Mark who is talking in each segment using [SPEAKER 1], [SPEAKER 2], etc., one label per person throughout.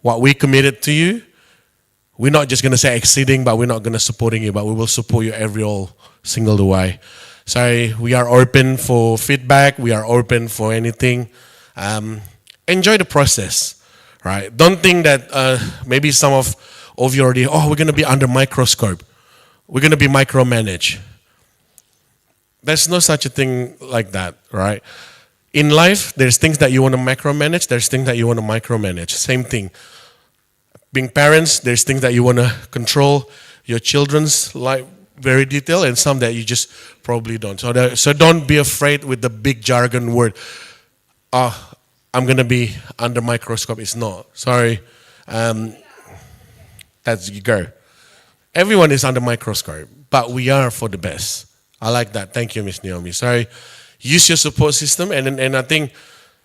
[SPEAKER 1] what we committed to you, we're not just going to say exceeding, but we're not going to supporting you, but we will support you every all single way. So we are open for feedback. We are open for anything. Enjoy the process, right? Don't think that maybe some of you already, we're going to be under microscope. We're going to be micromanaged. There's no such a thing like that, right? In life, there's things that you want to micromanage. There's things that you want to micromanage. Same thing. Being parents, there's things that you want to control your children's life very detailed, and some that you just probably don't. So don't be afraid with the big jargon word. I'm going to be under microscope. It's not. Sorry. That's you go. Everyone is under microscope, but we are for the best. I like that. Thank you, Miss Naomi. Sorry. Use your support system, and I think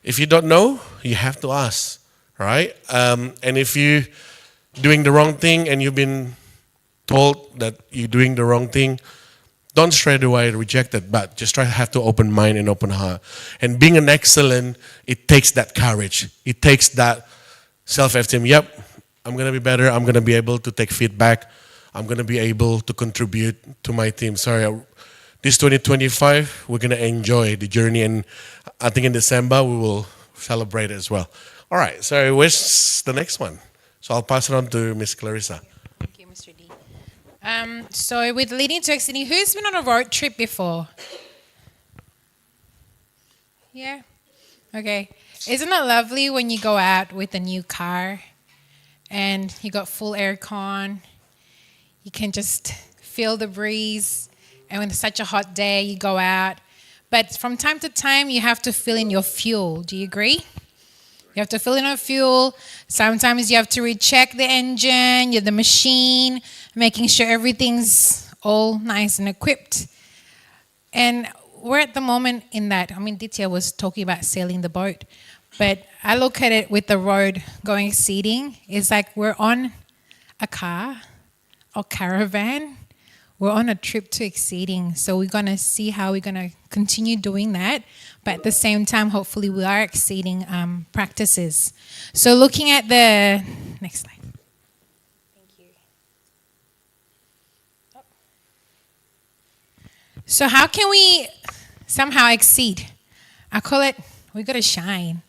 [SPEAKER 1] if you don't know, you have to ask, right? And if you doing the wrong thing and you've been told that you're doing the wrong thing, don't straight away reject it, but just try to have to open mind and open heart. And being an excellent, it takes that courage. It takes that self-esteem. Yep, I'm going to be better. I'm going to be able to take feedback. I'm going to be able to contribute to my team. Sorry, this 2025, we're going to enjoy the journey. And I think in December, we will celebrate as well. All right, so where's the next one? So I'll pass it on to Miss Clarissa.
[SPEAKER 2] Thank you, Mr. D. So with leading to exceeding, who's been on a road trip before? Yeah? Okay. Isn't it lovely when you go out with a new car and you got full aircon, you can just feel the breeze, and when it's such a hot day, you go out. But from time to time, you have to fill in your fuel. Do you agree? You have to fill in your fuel. Sometimes you have to recheck the engine, the machine, making sure everything's all nice and equipped. And we're at the moment in that. I mean, Ditya was talking about sailing the boat, but I look at it with the road going exceeding. It's like we're on a car or caravan. We're on a trip to exceeding. So we're going to see how we're going to continue doing that. But at the same time, hopefully we are exceeding practices. So looking at the next slide. Thank you. So how can we somehow exceed? I call it, we got to shine.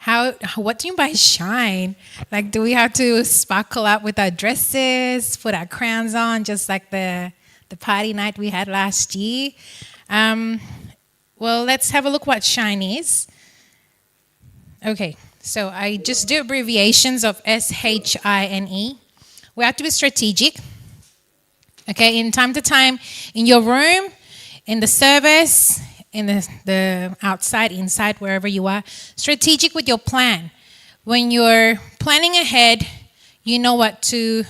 [SPEAKER 2] What do you mean by shine? Like, do we have to sparkle up with our dresses, put our crowns on, just like the party night we had last year? Well, let's have a look what shine is. Okay, so I just do abbreviations of SHINE. We have to be strategic. Okay, in time to time, in your room, in the service, in the outside, inside, wherever you are, strategic with your plan. When you're planning ahead, you know what to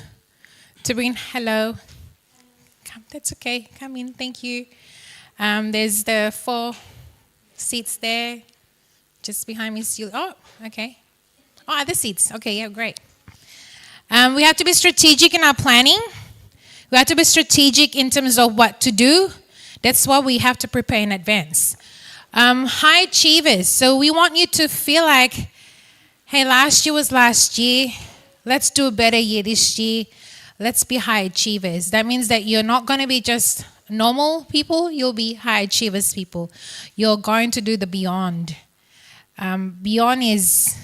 [SPEAKER 2] bring. Hello. Come, that's okay. Come in. Thank you. There's the 4 seats there, just behind me. Oh, okay. Oh, other seats. Okay, yeah, great. We have to be strategic in our planning. We have to be strategic in terms of what to do. That's why we have to prepare in advance. High achievers. So we want you to feel like, hey, last year was last year. Let's do a better year this year. Let's be high achievers. That means that you're not going to be just normal people. You'll be high achievers people. You're going to do the beyond. Beyond is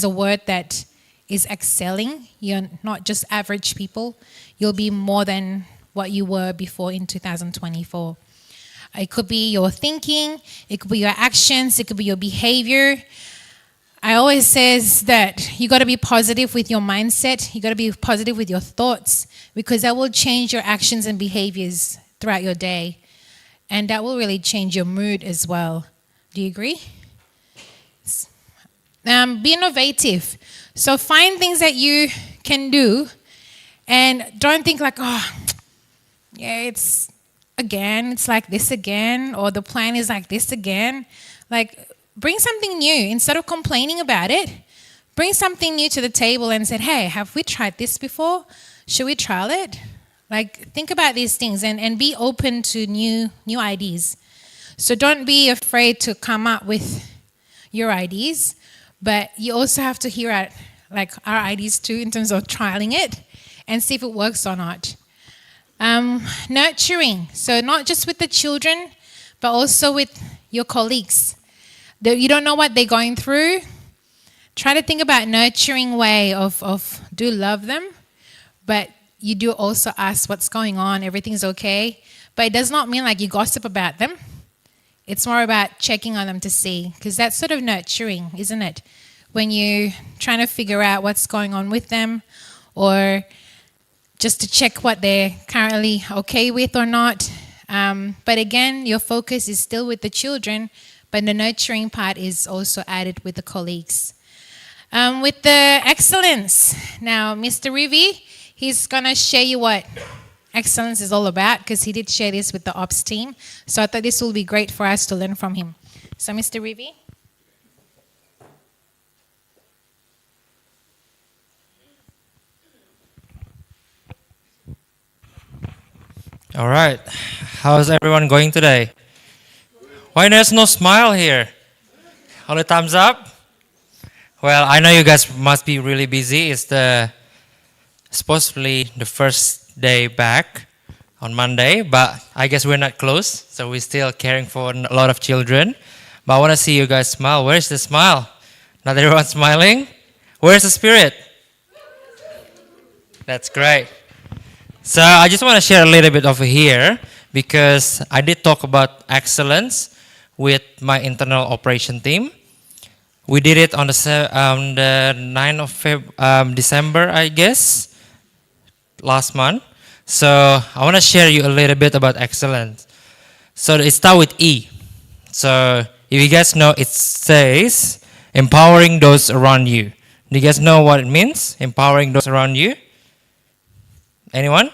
[SPEAKER 2] a word that is excelling. You're not just average people. You'll be more than what you were before in 2024. It could be your thinking, it could be your actions, it could be your behavior. I always says that you got to be positive with your mindset, you got to be positive with your thoughts, because that will change your actions and behaviors throughout your day. And that will really change your mood as well. Do you agree? Be innovative. So find things that you can do and don't think like, yeah, it's like this again, or the plan is like this again. Like, bring something new. Instead of complaining about it, bring something new to the table and say, hey, have we tried this before? Should we trial it? Like, think about these things and be open to new ideas. So don't be afraid to come up with your ideas, but you also have to hear out like our ideas too in terms of trialing it and see if it works or not. Nurturing, so not just with the children, but also with your colleagues. You don't know what they're going through. Try to think about nurturing way of do love them, but you do also ask what's going on, everything's okay. But it does not mean like you gossip about them. It's more about checking on them to see, because that's sort of nurturing, isn't it? When you're trying to figure out what's going on with them, or just to check what they're currently okay with or not. But again, your focus is still with the children, but the nurturing part is also added with the colleagues. With the excellence, now Mr. Rivi, he's going to share you what excellence is all about, because he did share this with the ops team. So I thought this will be great for us to learn from him. So Mr. Rivi.
[SPEAKER 3] All right. How's everyone going today? Why there's no smile here? Only thumbs up? Well, I know you guys must be really busy. It's supposedly the first day back on Monday, but I guess we're not close, so we're still caring for a lot of children. But I want to see you guys smile. Where's the smile? Not everyone smiling? Where's the spirit? That's great. So I just want to share a little bit over here, because I did talk about excellence with my internal operation team. We did it on the 9th of December, I guess, last month. So I want to share you a little bit about excellence. So it starts with E. So if you guys know, it says empowering those around you. Do you guys know what it means? Empowering those around you? Anyone?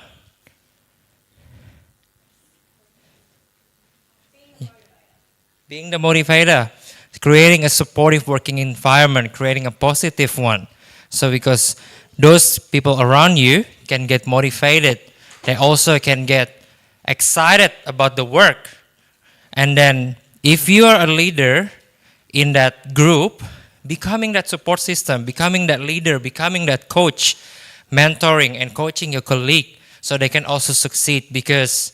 [SPEAKER 3] Being the motivator, creating a supportive working environment, creating a positive one. So because those people around you can get motivated, they also can get excited about the work. And then if you are a leader in that group, becoming that support system, becoming that leader, becoming that coach, mentoring and coaching your colleague so they can also succeed, because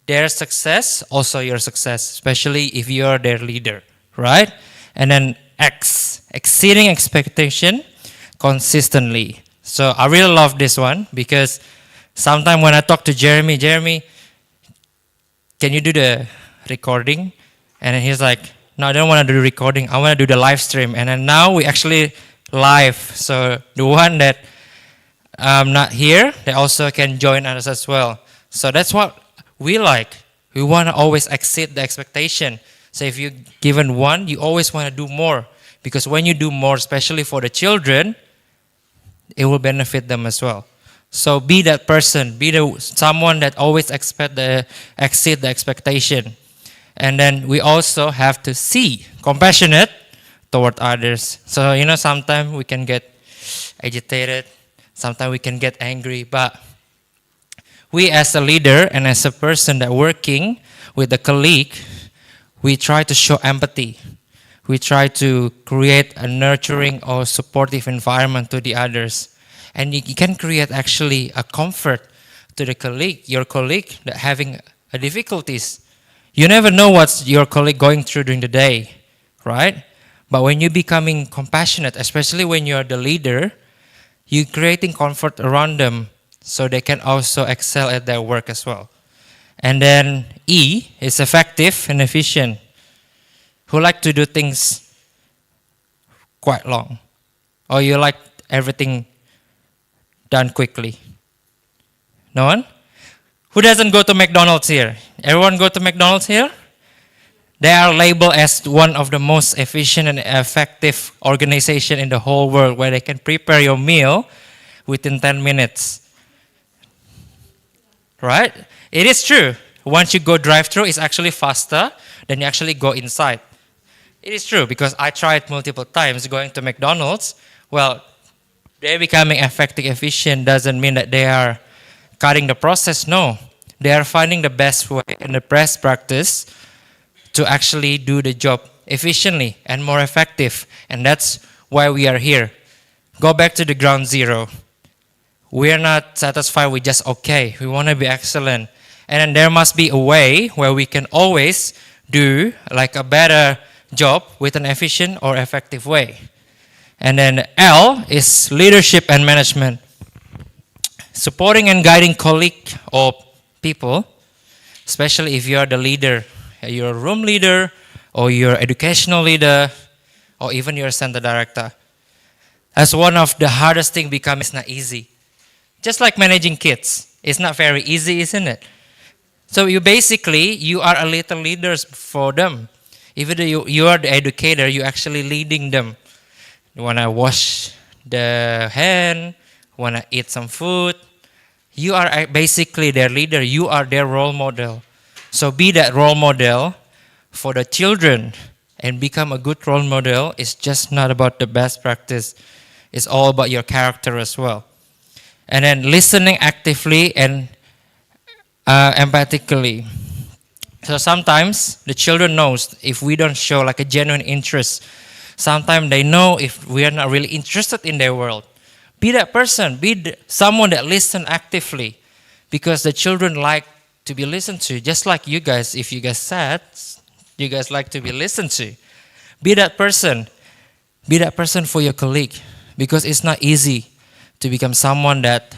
[SPEAKER 3] their success, also your success, especially if you're their leader, right? And then X, exceeding expectation consistently. So I really love this one, because sometimes when I talk to Jeremy, can you do the recording? And then he's like, no, I don't want to do the recording. I want to do the live stream. And then now we actually live. So the one that not here, they also can join us as well. So that's what we like. We want to always exceed the expectation. So if you're given one, you always want to do more. Because when you do more, especially for the children, it will benefit them as well. So be that person, be someone that always exceed the expectation. And then we also have to see compassionate toward others. So sometimes we can get agitated, sometimes we can get angry, but we as a leader and as a person that working with a colleague, we try to show empathy. We try to create a nurturing or supportive environment to the others. And you can create actually a comfort to the colleague, your colleague that having difficulties. You never know what's your colleague going through during the day, right? But when you're becoming compassionate, especially when you're the leader, you're creating comfort around them so they can also excel at their work as well. And then E is effective and efficient. Who like to do things quite long? Or you like everything done quickly? No one? Who doesn't go to McDonald's here? Everyone go to McDonald's here? They are labeled as one of the most efficient and effective organization in the whole world, where they can prepare your meal within 10 minutes. Right? It is true. Once you go drive-through, it's actually faster than you actually go inside. It is true, because I tried multiple times going to McDonald's. Well, they're becoming effective, efficient doesn't mean that they are cutting the process. No, they are finding the best way and the best practice to actually do the job efficiently and more effective. And that's why we are here. go back to the ground zero. We are not satisfied with just okay. We want to be excellent. And then there must be a way where we can always do like a better job with an efficient or effective way. And then L is leadership and management. Supporting and guiding colleague or people, especially if you are the leader, you're a room leader or you're educational leader or even you're a center director. That's one of the hardest thing because it's not easy. Just like managing kids, it's not very easy, isn't it? So you are a little leaders for them. Even though you are the educator, you're actually leading them. You want to wash the hand, want to eat some food. You are basically their leader. You are their role model. So be that role model for the children and become a good role model. It's just not about the best practice. It's all about your character as well. And then listening actively and empathically. So sometimes the children knows if we don't show like a genuine interest. Sometimes they know if we are not really interested in their world. Be that person. Be someone that listen actively, because the children like to be listened to. Just like you guys, if you guys sad, you guys like to be listened to. Be that person. Be that person for your colleague, because it's not easy to become someone that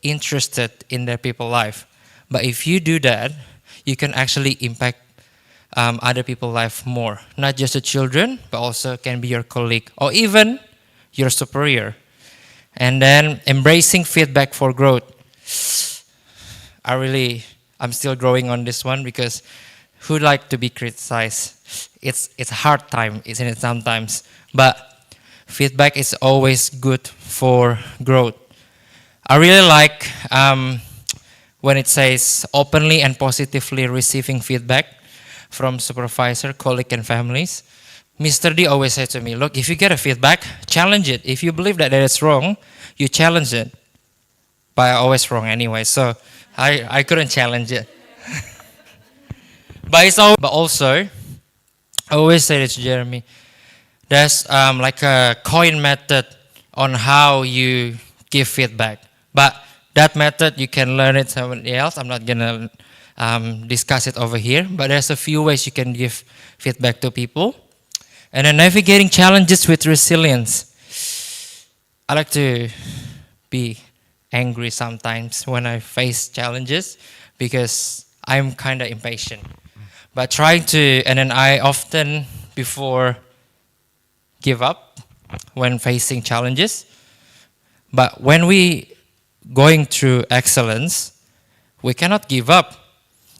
[SPEAKER 3] interested in their people's life. But if you do that, you can actually impact other people's life more. Not just the children, but also can be your colleague or even your superior. And then embracing feedback for growth. I'm still growing on this one, because who like to be criticized? It's a hard time, isn't it, sometimes? But feedback is always good for growth. I really like when it says openly and positively receiving feedback from supervisor, colleague, and families. Mr. D always said to me, look, if you get a feedback, challenge it. If you believe that it's wrong, you challenge it. But I always wrong anyway, so I couldn't challenge it. But also, I always say this to Jeremy, there's like a coin method on how you give feedback. But that method, you can learn it somewhere else. I'm not going to discuss it over here. But there's a few ways you can give feedback to people. And then navigating challenges with resilience. I like to be angry sometimes when I face challenges, because I'm kind of impatient. But and then I often before give up when facing challenges. But when we going through excellence, we cannot give up.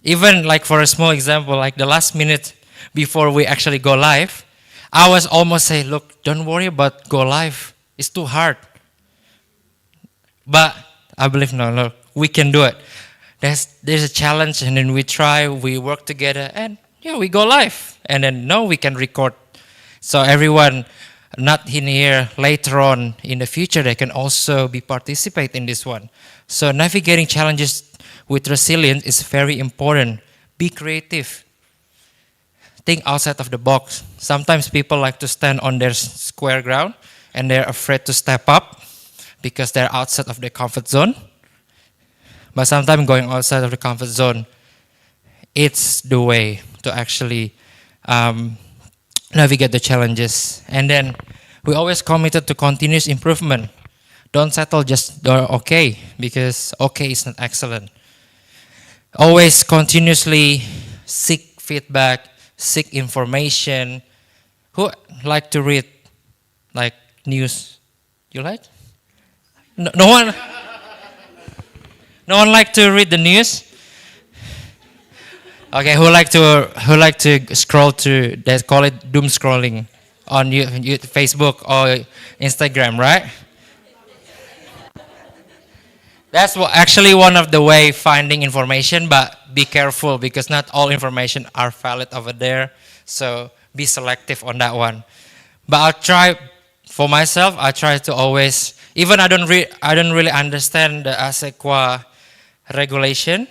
[SPEAKER 3] Even like for a small example, like the last minute before we actually go live, I was almost saying, look, don't worry about go live. It's too hard. But I believe, no, we can do it. There's a challenge, and then we try, we work together, and yeah, we go live. And then we can record. So everyone not in here later on in the future, they can also participate in this one. So navigating challenges with resilience is very important. Be creative. Think outside of the box. Sometimes people like to stand on their square ground and they're afraid to step up because they're outside of their comfort zone. But sometimes going outside of the comfort zone, it's the way to actually navigate the challenges. And then we always committed to continuous improvement. Don't settle just okay, because okay is not excellent. Always continuously seek feedback, seek information. Who like to read like news? You like? No one. No one like to read the news. Okay, who like to scroll through? They call it doom scrolling on Facebook or Instagram, right? That's actually one of the way finding information, but be careful because not all information are valid over there. So be selective on that one. But I'll try for myself. I try to always, even I don't really understand the ASEQUA regulation.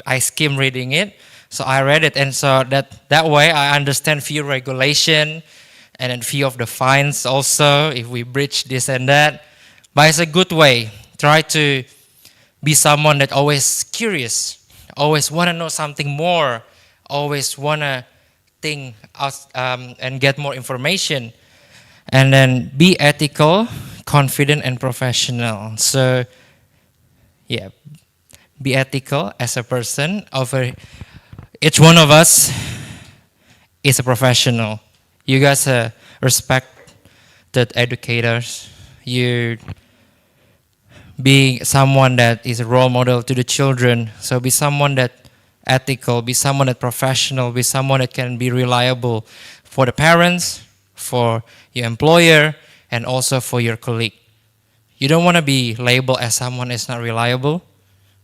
[SPEAKER 3] I skim reading it, so I read it, and so that way I understand few regulation, and then few of the fines also if we breach this and that. But it's a good way. Try to be someone that always curious, always want to know something more, always want to think out, and get more information. And then be ethical, confident, and professional. So, yeah, be ethical as a person. Over each one of us is a professional. You guys are respected educators. You be someone that is a role model to the children. So be someone that ethical, be someone that professional, be someone that can be reliable for the parents, for your employer, and also for your colleague. You don't want to be labeled as someone that's not reliable,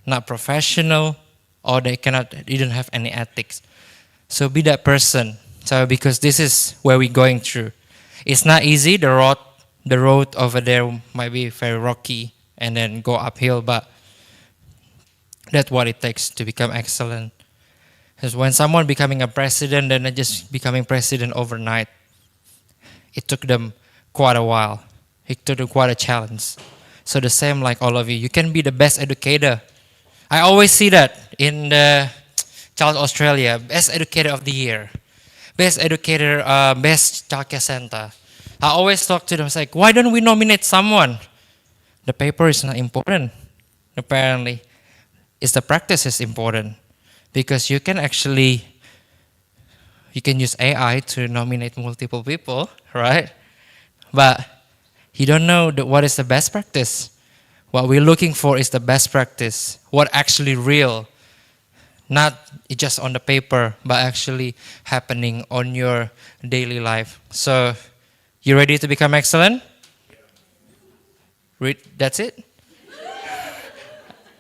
[SPEAKER 3] not professional, or they didn't have any ethics. So be that person. So because this is where we're going through. It's not easy. The road over there might be very rocky and then go uphill, but that's what it takes to become excellent. Because when someone becoming a president, then they're just becoming president overnight. It took them quite a while. It took them quite a challenge. So the same like all of you. You can be the best educator. I always see that in the Child Australia, best educator of the year, best educator, best childcare center. I always talk to them, it's like, why don't we nominate someone? The paper is not important, apparently. It's the practice is important. Because you can use AI to nominate multiple people, right? But you don't know what is the best practice. What we're looking for is the best practice. What actually real. Not just on the paper, but actually happening on your daily life. So, you ready to become excellent? That's it?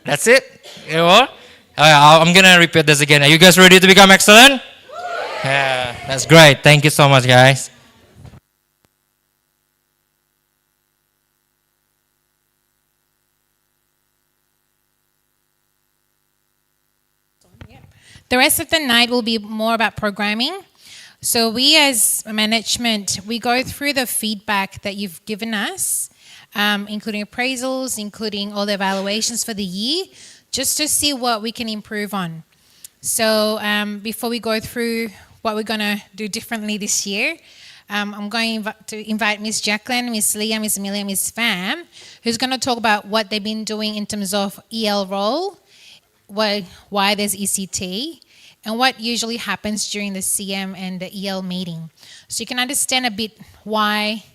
[SPEAKER 3] That's it? You know? I'm going to repeat this again. Are you guys ready to become excellent? Yeah, that's great. Thank you so much, guys.
[SPEAKER 2] The rest of the night will be more about programming. So we as management, we go through the feedback that you've given us, including appraisals, including all the evaluations for the year, just to see what we can improve on. So before we go through what we're going to do differently this year, I'm going to invite Miss Jacqueline, Miss Leah, Miss Amelia, Miss Fam, who's going to talk about what they've been doing in terms of EL role, why there's ECT, and what usually happens during the CM and the EL meeting. So you can understand a bit why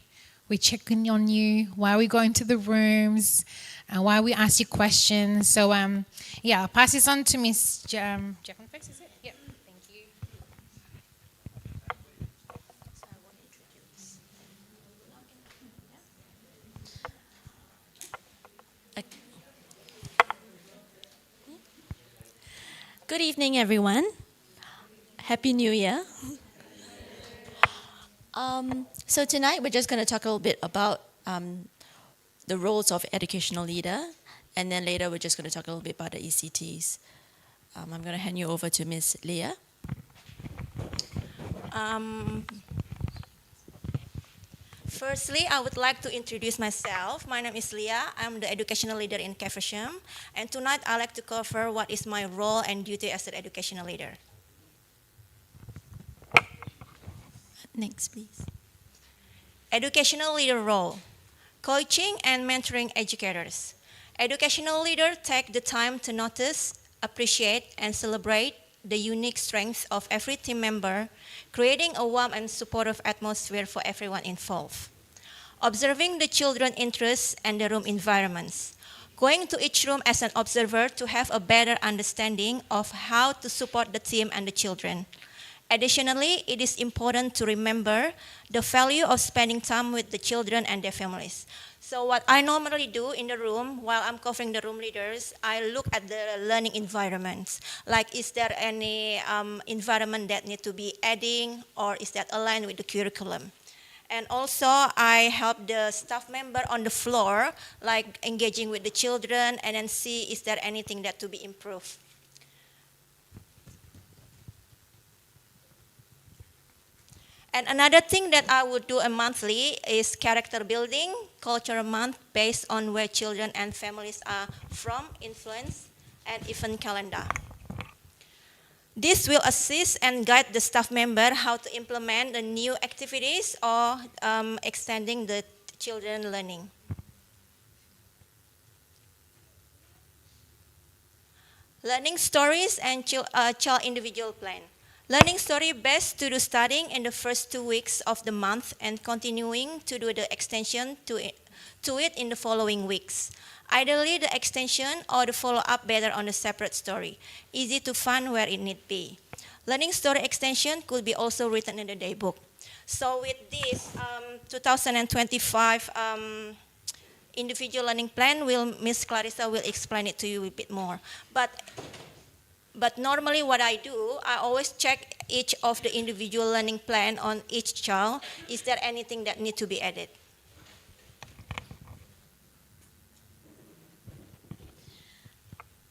[SPEAKER 2] we check in on you, why we go into the rooms, and why we ask you questions. So I'll pass this on to Miss Jacqueline first, is it? Yeah, thank you.
[SPEAKER 4] Good evening, everyone. Happy New Year. So tonight we're just going to talk a little bit about the roles of educational leader, and then later we're just going to talk a little bit about the ECTs. I'm going to hand you over to Miss Leah.
[SPEAKER 5] Firstly, I would like to introduce myself. My name is Leah. I'm the educational leader in Caversham. And tonight I'd like to cover what is my role and duty as an educational leader.
[SPEAKER 4] Next, please.
[SPEAKER 5] Educational leader role. Coaching and mentoring educators. Educational leaders take the time to notice, appreciate, and celebrate the unique strengths of every team member, creating a warm and supportive atmosphere for everyone involved. Observing the children's interests and the room environments. Going to each room as an observer to have a better understanding of how to support the team and the children. Additionally, it is important to remember the value of spending time with the children and their families. So what I normally do in the room, while I'm covering the room leaders, I look at the learning environments. Like, is there any environment that need to be adding, or is that aligned with the curriculum? And also, I help the staff member on the floor, like engaging with the children, and then see is there anything that to be improved. And another thing that I would do a monthly is character building, cultural month based on where children and families are from, influence, and event calendar. This will assist and guide the staff member how to implement the new activities or extending the children learning. Learning stories and child individual plan. Learning story best to do starting in the first 2 weeks of the month and continuing to do the extension to it in the following weeks. Ideally, the extension or the follow-up better on a separate story. Easy to find where it need be. Learning story extension could be also written in the daybook. So with this 2025 individual learning plan, Miss Clarissa will explain it to you a bit more. But normally what I do, I always check each of the individual learning plan on each child. Is there anything that need to be added?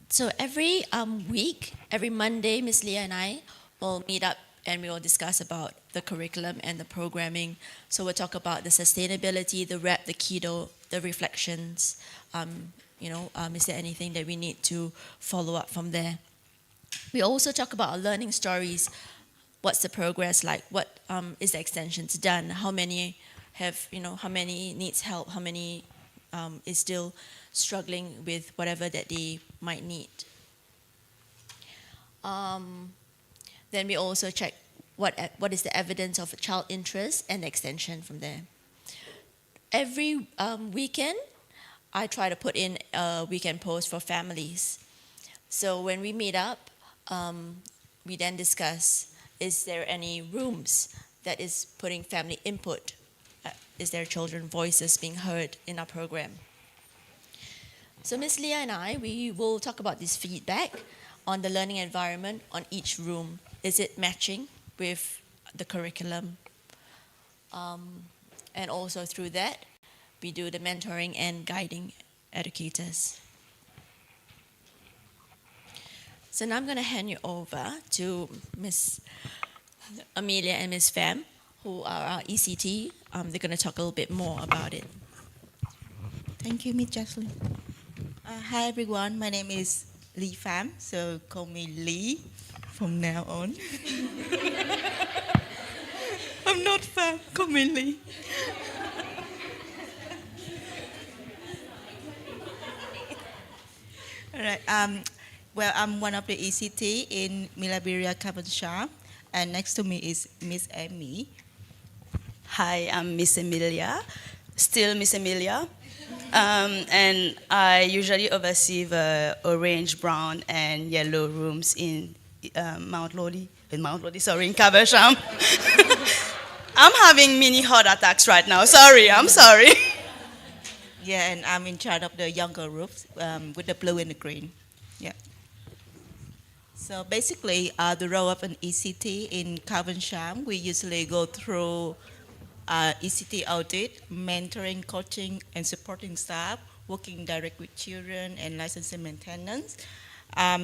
[SPEAKER 4] So every week, every Monday, Miss Leah and I will meet up and we will discuss about the curriculum and the programming. So we'll talk about the sustainability, the rep, the keto, the reflections. Is there anything that we need to follow up from there? We also talk about our learning stories. What's the progress like? What is the extensions done? How many have, how many needs help? How many is still struggling with whatever that they might need? Then we also check what is the evidence of a child interest and extension from there. Every weekend, I try to put in a weekend post for families. So when we meet up, we then discuss, is there any rooms that is putting family input? Is there children voices being heard in our program? So Ms. Leah and I, we will talk about this feedback on the learning environment on each room. Is it matching with the curriculum? And also through that, we do the mentoring and guiding educators. So now I'm going to hand you over to Ms. Amelia and Ms. Pham, who are our ECT. They're going to talk a little bit more about it.
[SPEAKER 6] Thank you, Ms. Jocelyn. Hi, everyone. My name is Lee Pham, so call me Lee from now on. I'm not Pham, call me Lee. All right. Well, I'm one of the ECT in Mirabilia, Caversham, and next to me is Miss Amy.
[SPEAKER 7] Hi, I'm Miss Emilia, still Miss Emilia, and I usually oversee the orange, brown, and yellow rooms in in Caversham. I'm having mini heart attacks right now. I'm sorry.
[SPEAKER 6] Yeah, and I'm in charge of the younger groups with the blue and the green. Yeah. So basically, the role of an ECT in Caversham, we usually go through ECT audit, mentoring, coaching, and supporting staff, working direct with children and licensing maintenance.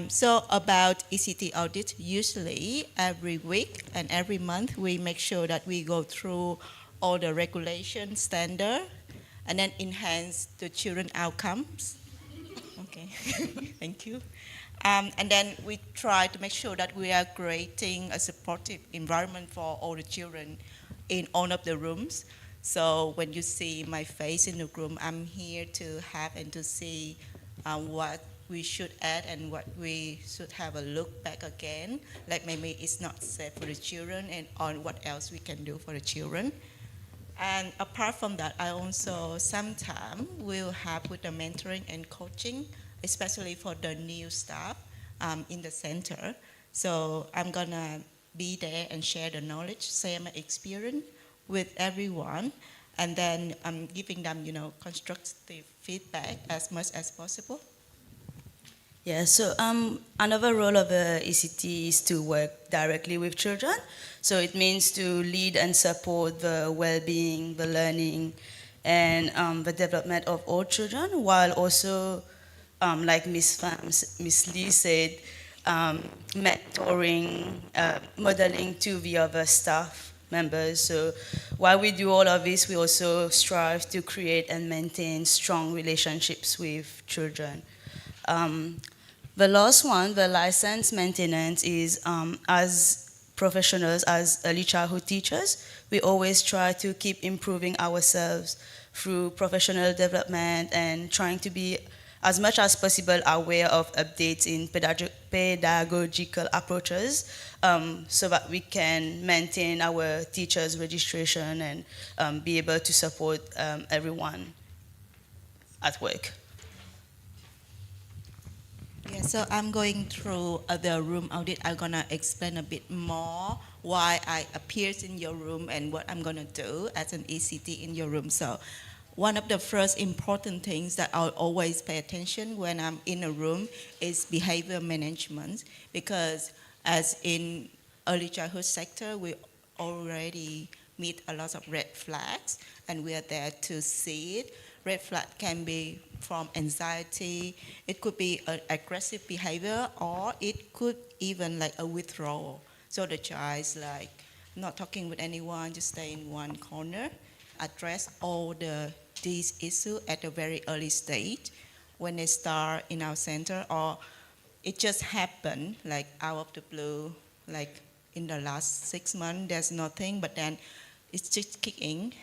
[SPEAKER 6] So about ECT audit, usually every week and every month, we make sure that we go through all the regulation standard and then enhance the children outcomes. Okay, thank you. And then we try to make sure that we are creating a supportive environment for all the children in all of the rooms. So when you see my face in the room, I'm here to have and to see what we should add and what we should have a look back again. Like maybe it's not safe for the children and on what else we can do for the children. And apart from that, I also sometimes will help with the mentoring and coaching, especially for the new staff in the center. So I'm gonna be there and share the knowledge, share my experience with everyone, and then I'm giving them, constructive feedback as much as possible.
[SPEAKER 7] Yeah, so another role of a ECT is to work directly with children. So it means to lead and support the well-being, the learning, and the development of all children, while also, like Miss Lee said, mentoring, modeling to the other staff members. So while we do all of this, we also strive to create and maintain strong relationships with children. The last one, the license maintenance, is as professionals, as early childhood teachers, we always try to keep improving ourselves through professional development and trying to be as much as possible aware of updates in pedagogical approaches, so that we can maintain our teachers' registration and be able to support everyone at work.
[SPEAKER 6] Yeah, so I'm going through the room audit. I'm gonna explain a bit more why I appeared in your room and what I'm gonna do as an ECT in your room. So one of the first important things that I'll always pay attention when I'm in a room is behavior management, because as in early childhood sector, we already meet a lot of red flags and we are there to see it. Red flag can be from anxiety, it could be an aggressive behavior, or it could even like a withdrawal. So the child is like not talking with anyone, just stay in one corner. Address all these issues at a very early stage when they start in our center, or it just happened like out of the blue, like in the last 6 months there's nothing, but then it's just kicking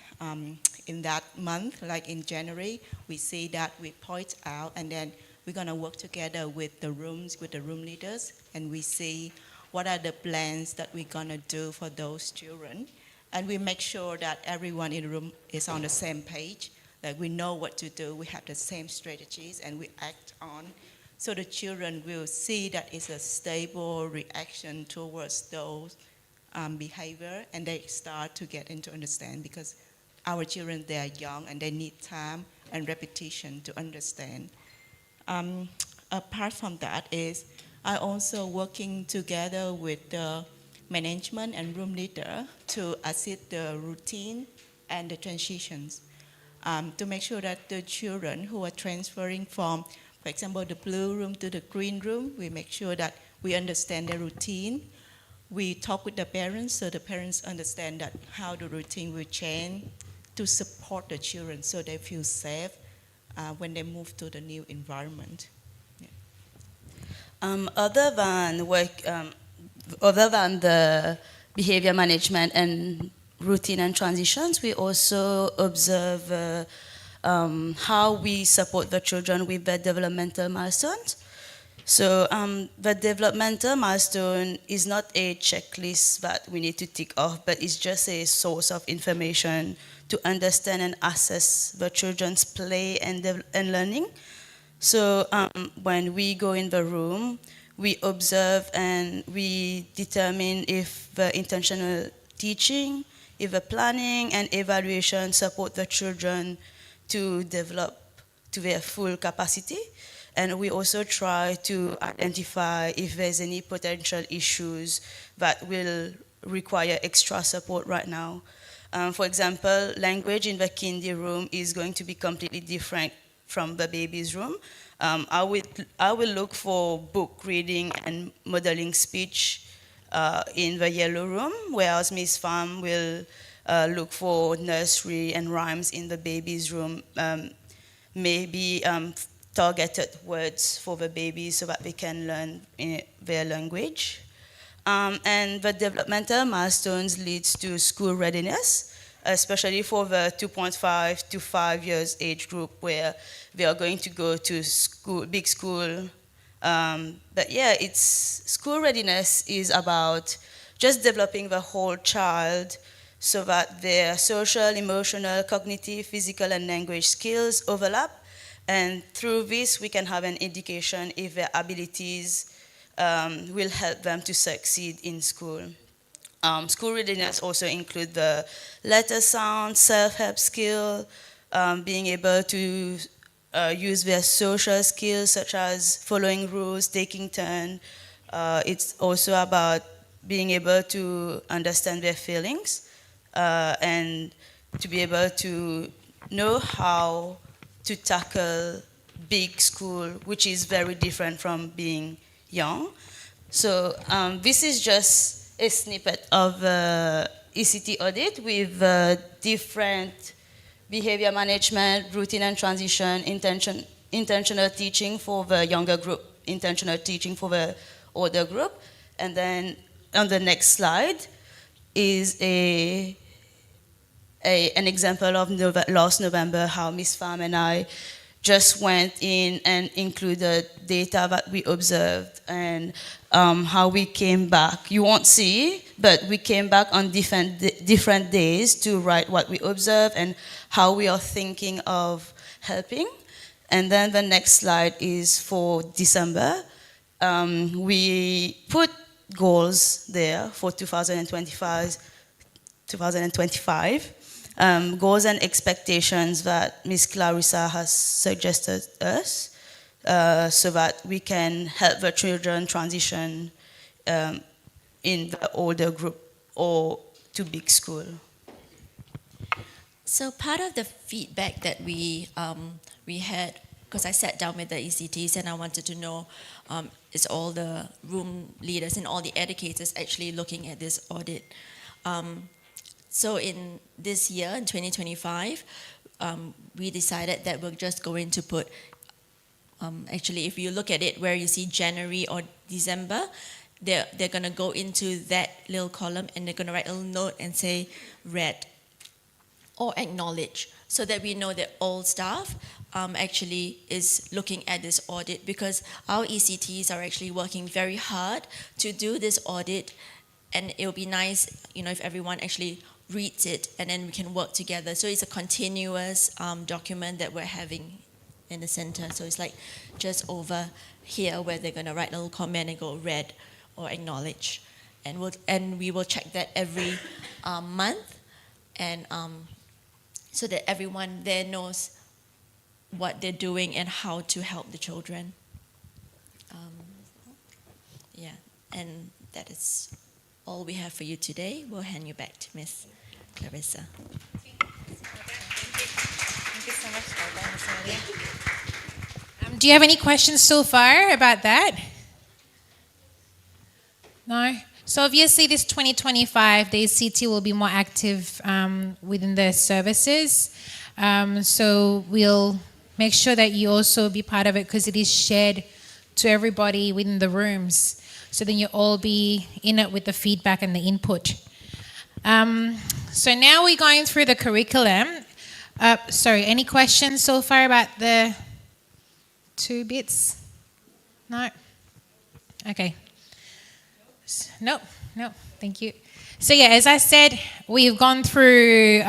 [SPEAKER 6] in that month, like in January, we see that, we point out, and then we're gonna work together with the rooms, with the room leaders, and we see what are the plans that we're gonna do for those children. And we make sure that everyone in the room is on the same page, that we know what to do, we have the same strategies, and we act on. So the children will see that it's a stable reaction towards those behavior, and they start to get into understand, because our children, they are young and they need time and repetition to understand. Apart from that is, I also working together with the management and room leader to assist the routine and the transitions, to make sure that the children who are transferring from, for example, the blue room to the green room, we make sure that we understand the routine. We talk with the parents so the parents understand that how the routine will change to support the children so they feel safe when they move to the new environment. Yeah.
[SPEAKER 7] Other than the behavior management and routine and transitions, we also observe how we support the children with their developmental milestones. So the developmental milestone is not a checklist that we need to tick off, but it's just a source of information to understand and assess the children's play and learning. So when we go in the room, we observe and we determine if the intentional teaching, if the planning and evaluation support the children to develop to their full capacity. And we also try to identify if there's any potential issues that will require extra support right now. For example, language in the kindy room is going to be completely different from the baby's room. I will look for book reading and modeling speech in the yellow room, whereas Miss Pham will look for nursery and rhymes in the baby's room, maybe targeted words for the babies so that they can learn their language. And the developmental milestones leads to school readiness, especially for the 2.5 to 5 years age group where they are going to go to school, big school. But yeah, it's school readiness is about just developing the whole child so that their social, emotional, cognitive, physical, and language skills overlap. And through this, we can have an indication if their abilities will help them to succeed in school. School readiness also include the letter sound, self-help skill, being able to use their social skills such as following rules, taking turns. It's also about being able to understand their feelings and to be able to know how to tackle big school, which is very different from being young. So this is just a snippet of ECT audit with different behavior management, routine and transition, intentional teaching for the younger group, intentional teaching for the older group. And then on the next slide is an example of last November how Ms. Pham and I just went in and included data that we observed and how we came back. You won't see, but we came back on different days to write what we observed and how we are thinking of helping. And then the next slide is for December. We put goals there for 2025, goals and expectations that Ms. Clarissa has suggested us so that we can help the children transition in the older group or to big school.
[SPEAKER 4] So part of the feedback that we had, because I sat down with the ECTs and I wanted to know is all the room leaders and all the educators actually looking at this audit. So in this year, in 2025, we decided that we're just going to put, actually if you look at it where you see January or December, they're going to go into that little column and they're going to write a little note and say read or acknowledge, so that we know that all staff actually is looking at this audit, because our ECTs are actually working very hard to do this audit, and it would be nice, if everyone actually reads it and then we can work together. So it's a continuous document that we're having in the center. So it's like just over here where they're going to write a little comment and go read or acknowledge, and we will check that every month, and so that everyone there knows what they're doing and how to help the children. Yeah, and that is all we have for you today. We'll hand you back to Miss Clarissa.
[SPEAKER 5] Thank you so much, Ms.
[SPEAKER 2] Do you have any questions so far about that? No? So obviously this 2025, the ACT will be more active within the services. So we'll make sure that you also be part of it, because it is shared to everybody within the rooms. So then you'll all be in it with the feedback and the input. So now we're going through the curriculum. Any questions so far about the 2 bits? No? Okay. No, thank you. So yeah, as I said, we've gone through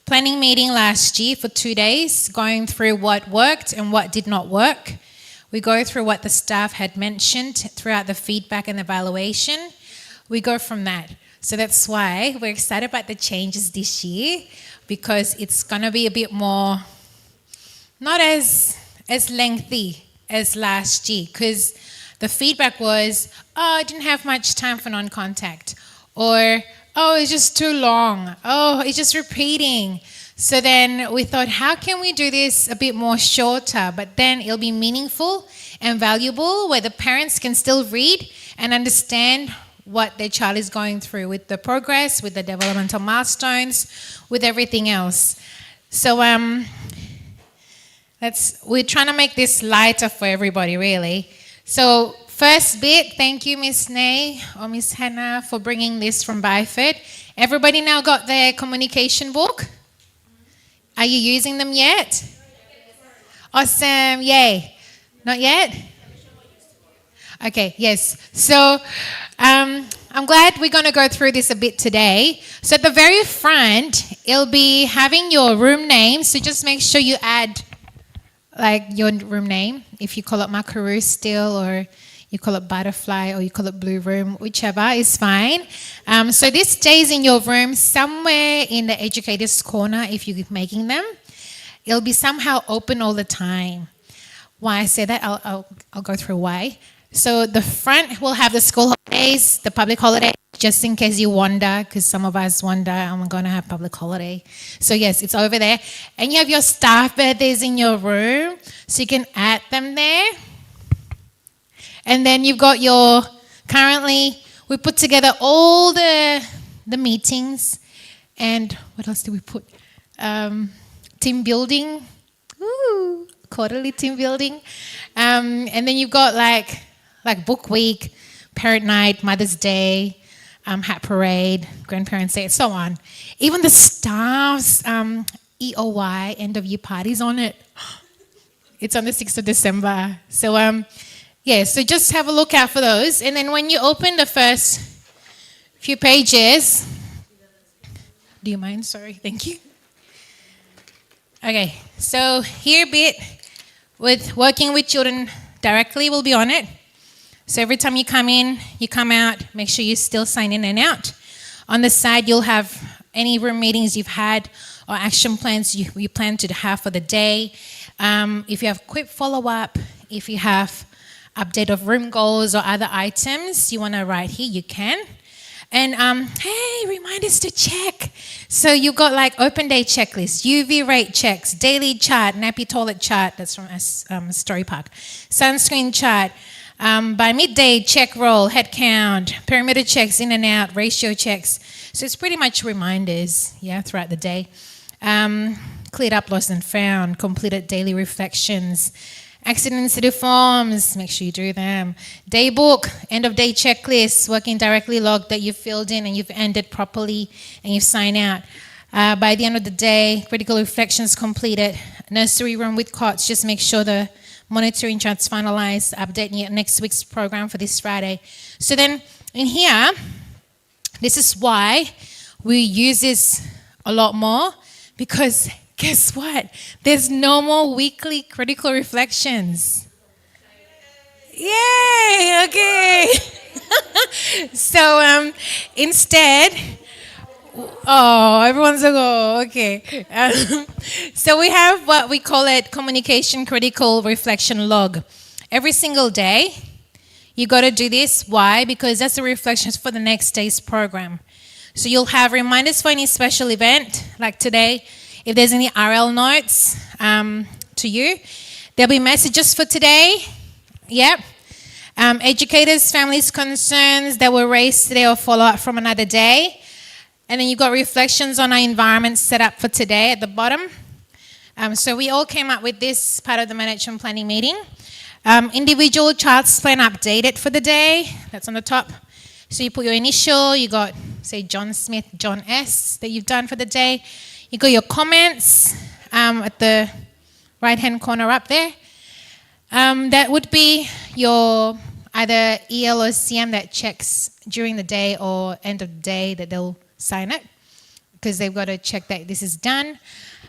[SPEAKER 2] planning meeting last year for 2 days, going through what worked and what did not work. We go through what the staff had mentioned throughout the feedback and evaluation. We go from that. So that's why we're excited about the changes this year, because it's going to be a bit more, not as lengthy as last year, because the feedback was, I didn't have much time for non-contact, or, it's just too long, it's just repeating. So then we thought, how can we do this a bit more shorter, but then it'll be meaningful and valuable, where the parents can still read and understand what their child is going through with the progress, with the developmental milestones, with everything else. So we're trying to make this lighter for everybody, really. So first bit, thank you, Miss Nay or Miss Hannah, for bringing this from Byford. Everybody now got their communication book? Are you using them yet? Awesome, yay. Not yet? Okay, yes. So I'm glad we're going to go through this a bit today. So at the very front, it'll be having your room name. So just make sure you add your room name, if you call it Makaroo still, or you call it Butterfly, or you call it Blue Room, whichever is fine. So this stays in your room somewhere in the educator's corner if you're making them. It'll be somehow open all the time. Why I say that, I'll go through why. So the front will have the school holidays, the public holiday, just in case you wonder, because some of us wonder, I'm going to have public holiday. So yes, it's over there. And you have your staff birthdays in your room, so you can add them there. And then you've got currently, we put together all the the meetings, and what else do we put? Team building, quarterly team building, and then you've got like book week, parent night, Mother's Day, hat parade, grandparents' day, and so on. Even the staff's EOY, end of year parties on it. It's on the 6th of December. So so just have a look out for those. And then when you open the first few pages, do you mind? Sorry, thank you. Okay, so here bit with working with children directly will be on it. So every time you come in, you come out, make sure you still sign in and out. On the side, you'll have any room meetings you've had or action plans you plan to have for the day. If you have quick follow-up, if you have update of room goals or other items you want to write here, you can. And hey, reminders to check. So you've got like open day checklist, UV rate checks, daily chart, nappy toilet chart, that's from Story Park, sunscreen chart, by midday check roll, head count, perimeter checks in and out, ratio checks. So it's pretty much reminders, throughout the day. Cleared up, lost and found, completed daily reflections, accident incident forms, make sure you do them. Day book, end of day checklist, working directly log that you've filled in and you've ended properly and you've signed out. By the end of the day, critical reflections completed. Nursery room with cots, just make sure the monitoring chart's finalized, update next week's program for this Friday. So then in here, this is why we use this a lot more, because guess what? There's no more weekly critical reflections. Yay! Okay. So instead, everyone's like, okay. So we have what we call it communication critical reflection log. Every single day, you got to do this. Why? Because that's the reflections for the next day's program. So you'll have reminders for any special event, like today. If there's any RL notes to you, there'll be messages for today. Yep. Educators, families' concerns that were raised today or follow up from another day. And then you've got reflections on our environment set up for today at the bottom. So we all came up with this part of the management planning meeting. Individual child's plan updated for the day. That's on the top. So you put your initial, you got, say, John Smith, John S. that you've done for the day. You got your comments at the right-hand corner up there. That would be your either EL or CM that checks during the day or end of the day that they'll sign it, because they've got to check that this is done.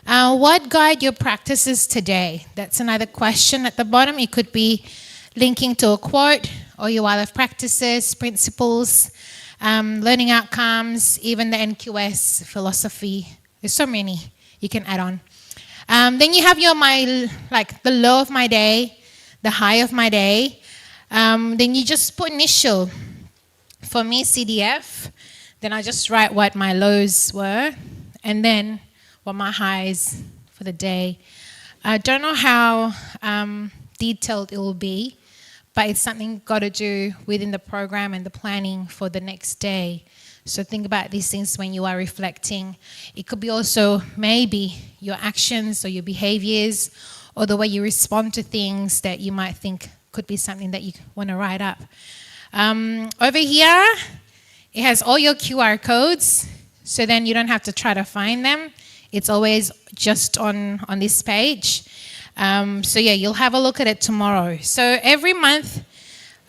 [SPEAKER 2] What guide your practices today? That's another question at the bottom. It could be linking to a quote or your wildlife practices, principles, learning outcomes, even the NQS philosophy. There's so many you can add on. Then you have your the low of my day, the high of my day. Then you just put initial. For me, CDF. Then I just write what my lows were, and then what my highs for the day. I don't know how detailed it will be, but it's something got to do within the program and the planning for the next day. So think about these things when you are reflecting. It could be also maybe your actions or your behaviors or the way you respond to things that you might think could be something that you want to write up. Over here, it has all your QR codes, so then you don't have to try to find them. It's always just on this page. You'll have a look at it tomorrow. So every month,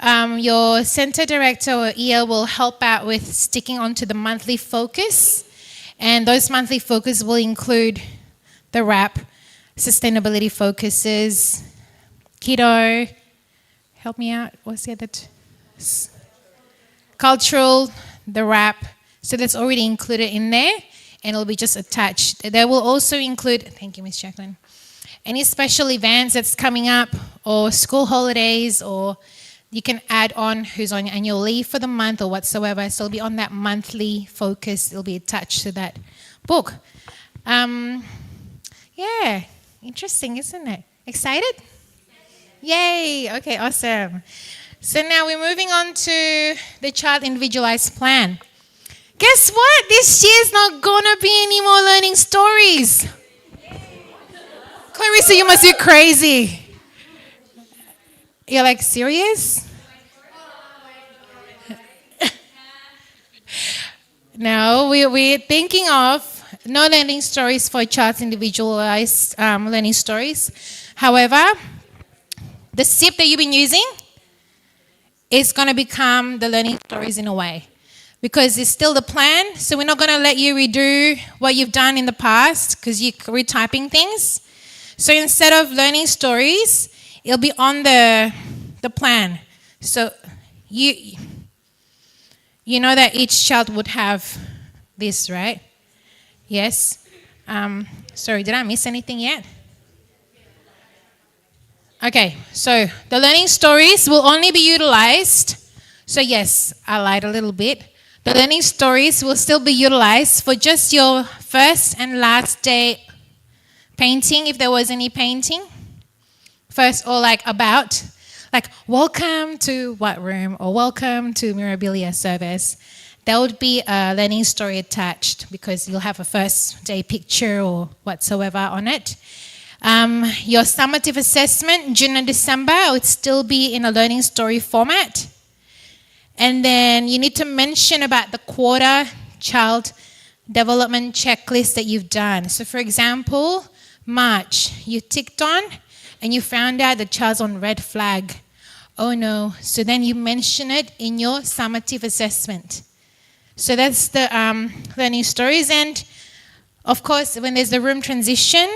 [SPEAKER 2] your center director or EL will help out with sticking onto the monthly focus. And those monthly focus will include the WRAP, sustainability focuses, keto, help me out, what's the other cultural, the WRAP. So that's already included in there, and it'll be just attached. They will also include, thank you, Miss Jacqueline, any special events that's coming up, or school holidays, or you can add on who's on annual leave for the month or whatsoever. So it'll be on that monthly focus. It'll be attached to that book. Yeah, interesting, isn't it? Excited? Yay, okay, awesome. So now we're moving on to the child individualized plan. Guess what? This year's not gonna be any more learning stories. Clarissa, you must be crazy. You're like, serious? No, we're thinking of no learning stories for child's individualized learning stories. However, the SIP that you've been using is going to become the learning stories in a way, because it's still the plan. So we're not going to let you redo what you've done in the past because you're retyping things. So instead of learning stories, it'll be on the plan. So you know that each child would have this, right? Yes. Sorry, did I miss anything yet? Okay, so the learning stories will only be utilized. So yes, I lied a little bit. The learning stories will still be utilized for just your first and last day painting, if there was any painting. First, or like welcome to what room, or welcome to Mirabilia service. There would be a learning story attached because you'll have a first day picture or whatsoever on it. Your summative assessment, June and December, would still be in a learning story format. And then you need to mention about the quarter child development checklist that you've done. So for example, March, you ticked on and you found out the child's on red flag. Oh no. So then you mention it in your summative assessment. So that's the learning stories. And of course, when there's the room transition,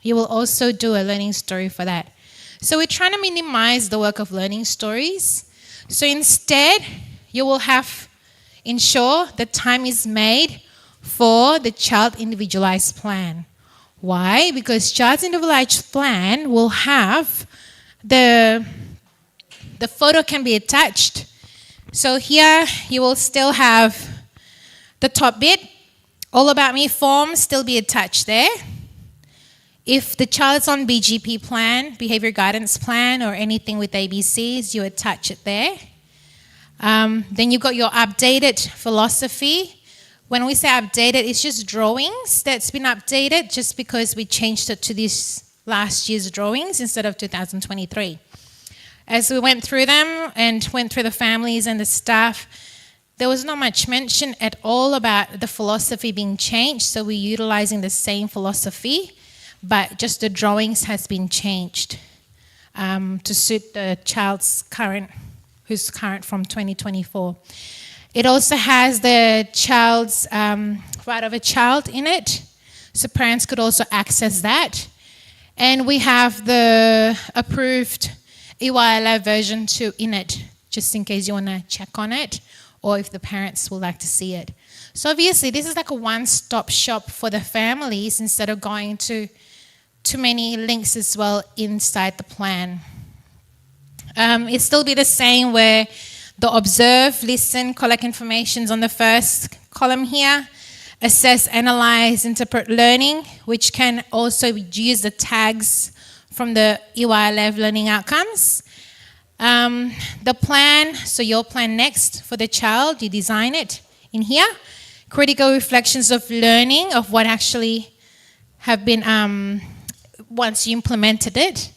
[SPEAKER 2] you will also do a learning story for that. So we're trying to minimize the work of learning stories. So instead, you will ensure that time is made for the child individualized plan. Why? Because child's individualized plan will have the photo can be attached. So here you will still have the top bit, all about me form still be attached there. If the child's on BGP plan, behavior guidance plan, or anything with ABCs, you attach it there. Then you've got your updated philosophy. When we say updated, it's just drawings that's been updated just because we changed it to this last year's drawings instead of 2023. As we went through them and went through the families and the staff, there was not much mention at all about the philosophy being changed, so we're utilizing the same philosophy, but just the drawings has been changed to suit the child's who's current from 2024. It also has the child's right of a child in it, so parents could also access that. And we have the approved EYLA version 2 in it, just in case you want to check on it, or if the parents would like to see it. So obviously, this is like a one-stop shop for the families instead of going to too many links as well inside the plan. It still be the same where the observe, listen, collect information on the first column here, assess, analyze, interpret learning, which can also use the tags from the EYLF learning outcomes. The plan, so your plan next for the child, you design it in here. Critical reflections of learning, of what actually have been, once you implemented it,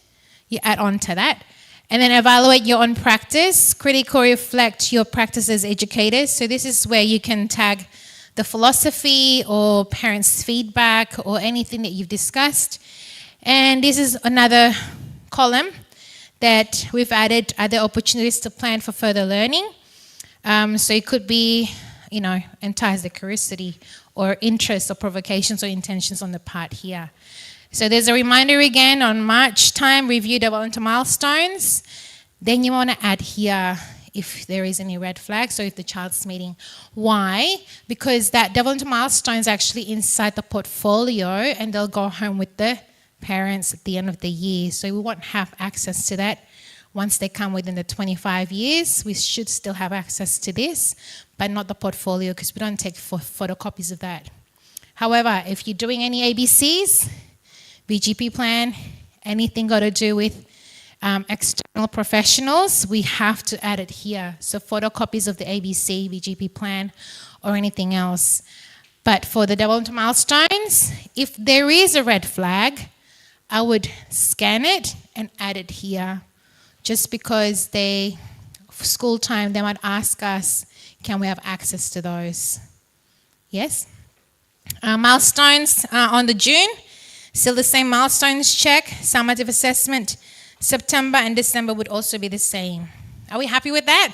[SPEAKER 2] you add on to that. And then evaluate your own practice. Critical reflect your practice as educators. So this is where you can tag the philosophy or parents' feedback or anything that you've discussed. And this is another column that we've added other opportunities to plan for further learning. So it could be, entice the curiosity or interest or provocations or intentions on the part here. So there's a reminder again on March time, review developmental milestones. Then you want to add here if there is any red flags or if the child's meeting. Why? Because that developmental milestone is actually inside the portfolio and they'll go home with the parents at the end of the year. So we won't have access to that once they come within the 25 years. We should still have access to this, but not the portfolio because we don't take photocopies of that. However, if you're doing any ABCs, BGP plan, anything got to do with external professionals, we have to add it here. So photocopies of the ABC, BGP plan, or anything else. But for the developmental milestones, if there is a red flag, I would scan it and add it here. Just because school time, they might ask us, can we have access to those? Yes? Milestones on the June, still the same milestones check, summative assessment. September and December would also be the same. Are we happy with that?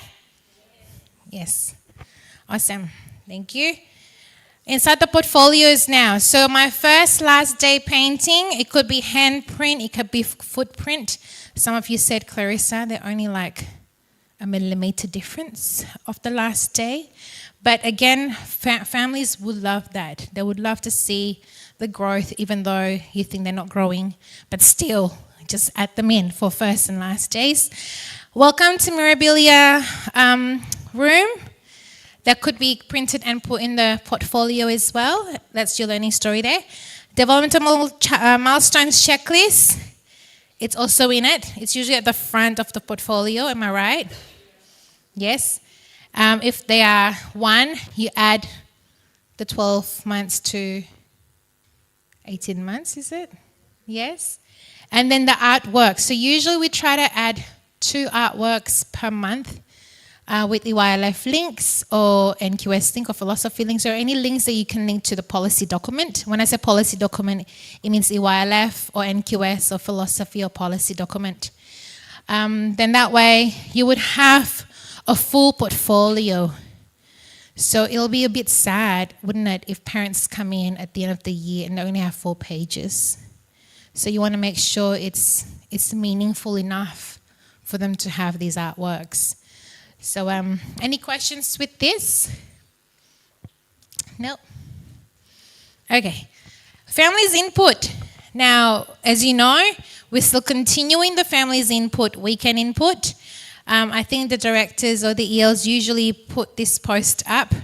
[SPEAKER 2] Yes. Awesome. Thank you. Inside the portfolios now. So my first last day painting, it could be handprint, it could be footprint. Some of you said, Clarissa, they're only like a millimeter difference of the last day. But again, families would love that. They would love to see the growth, even though you think they're not growing. But still, just add them in for first and last days. Welcome to Mirabilia room. That could be printed and put in the portfolio as well. That's your learning story there. Developmental milestones checklist. It's also in it. It's usually at the front of the portfolio. Am I right? Yes. If they are 1, you add the 12 months to 18 months, is it? Yes. And then the artwork. So usually we try to add 2 artworks per month. With EYLF links or NQS link or philosophy links or any links that you can link to the policy document. When I say policy document, it means EYLF or NQS or philosophy or policy document. Then that way you would have a full portfolio. So it'll be a bit sad, wouldn't it, if parents come in at the end of the year and they only have 4 pages. So you want to make sure it's meaningful enough for them to have these artworks. So any questions with this? No? Okay. Families input. Now, as you know, we're still continuing the families input, weekend input. I think the directors or the ELs usually put this post up.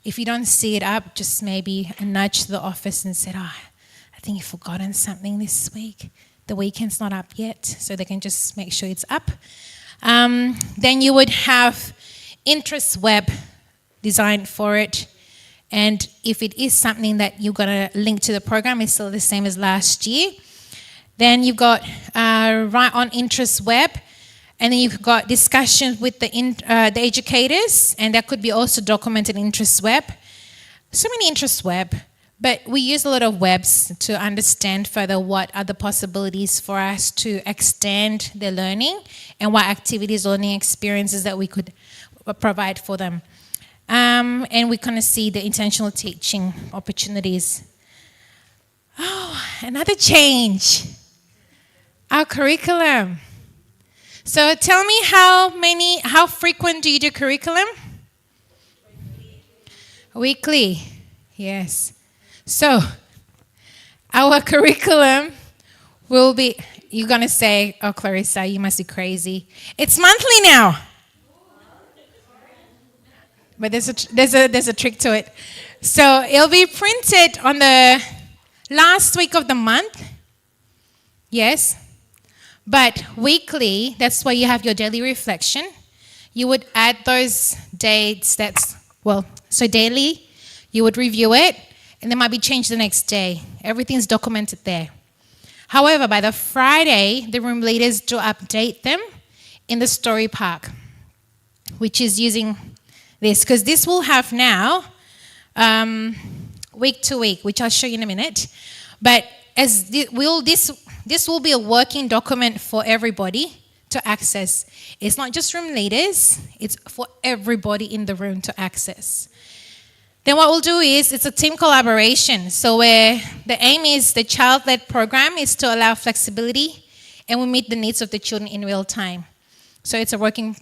[SPEAKER 2] If you don't see it up, just maybe a nudge to the office and say, I think you've forgotten something this week. The weekend's not up yet, so they can just make sure it's up. Then you would have interest web designed for it. And if it is something that you're going to link to the program, it's still the same as last year. Then you've got right on interest web. And then you've got discussions with the educators. And that could be also documented in interest web. So many interest web. But we use a lot of webs to understand further what are the possibilities for us to extend their learning and what activities, learning experiences that we could provide for them. And we kind of see the intentional teaching opportunities. Oh, another change. Our curriculum. So tell me how frequent do you do curriculum? Weekly. Yes. So, our curriculum will be, you're going to say, oh, Clarissa, you must be crazy. It's monthly now. But there's a trick to it. So, it'll be printed on the last week of the month. Yes. But weekly, that's why you have your daily reflection. You would add those dates so daily, you would review it. And they might be changed the next day. Everything's documented there. However, by the Friday, the room leaders do update them in the story park, which is using this. Because this will have now week to week, which I'll show you in a minute. But this will be a working document for everybody to access. It's not just room leaders. It's for everybody in the room to access. Then what we'll do is, it's a team collaboration. So where the aim is, the child-led program is to allow flexibility and we meet the needs of the children in real time. So it's a working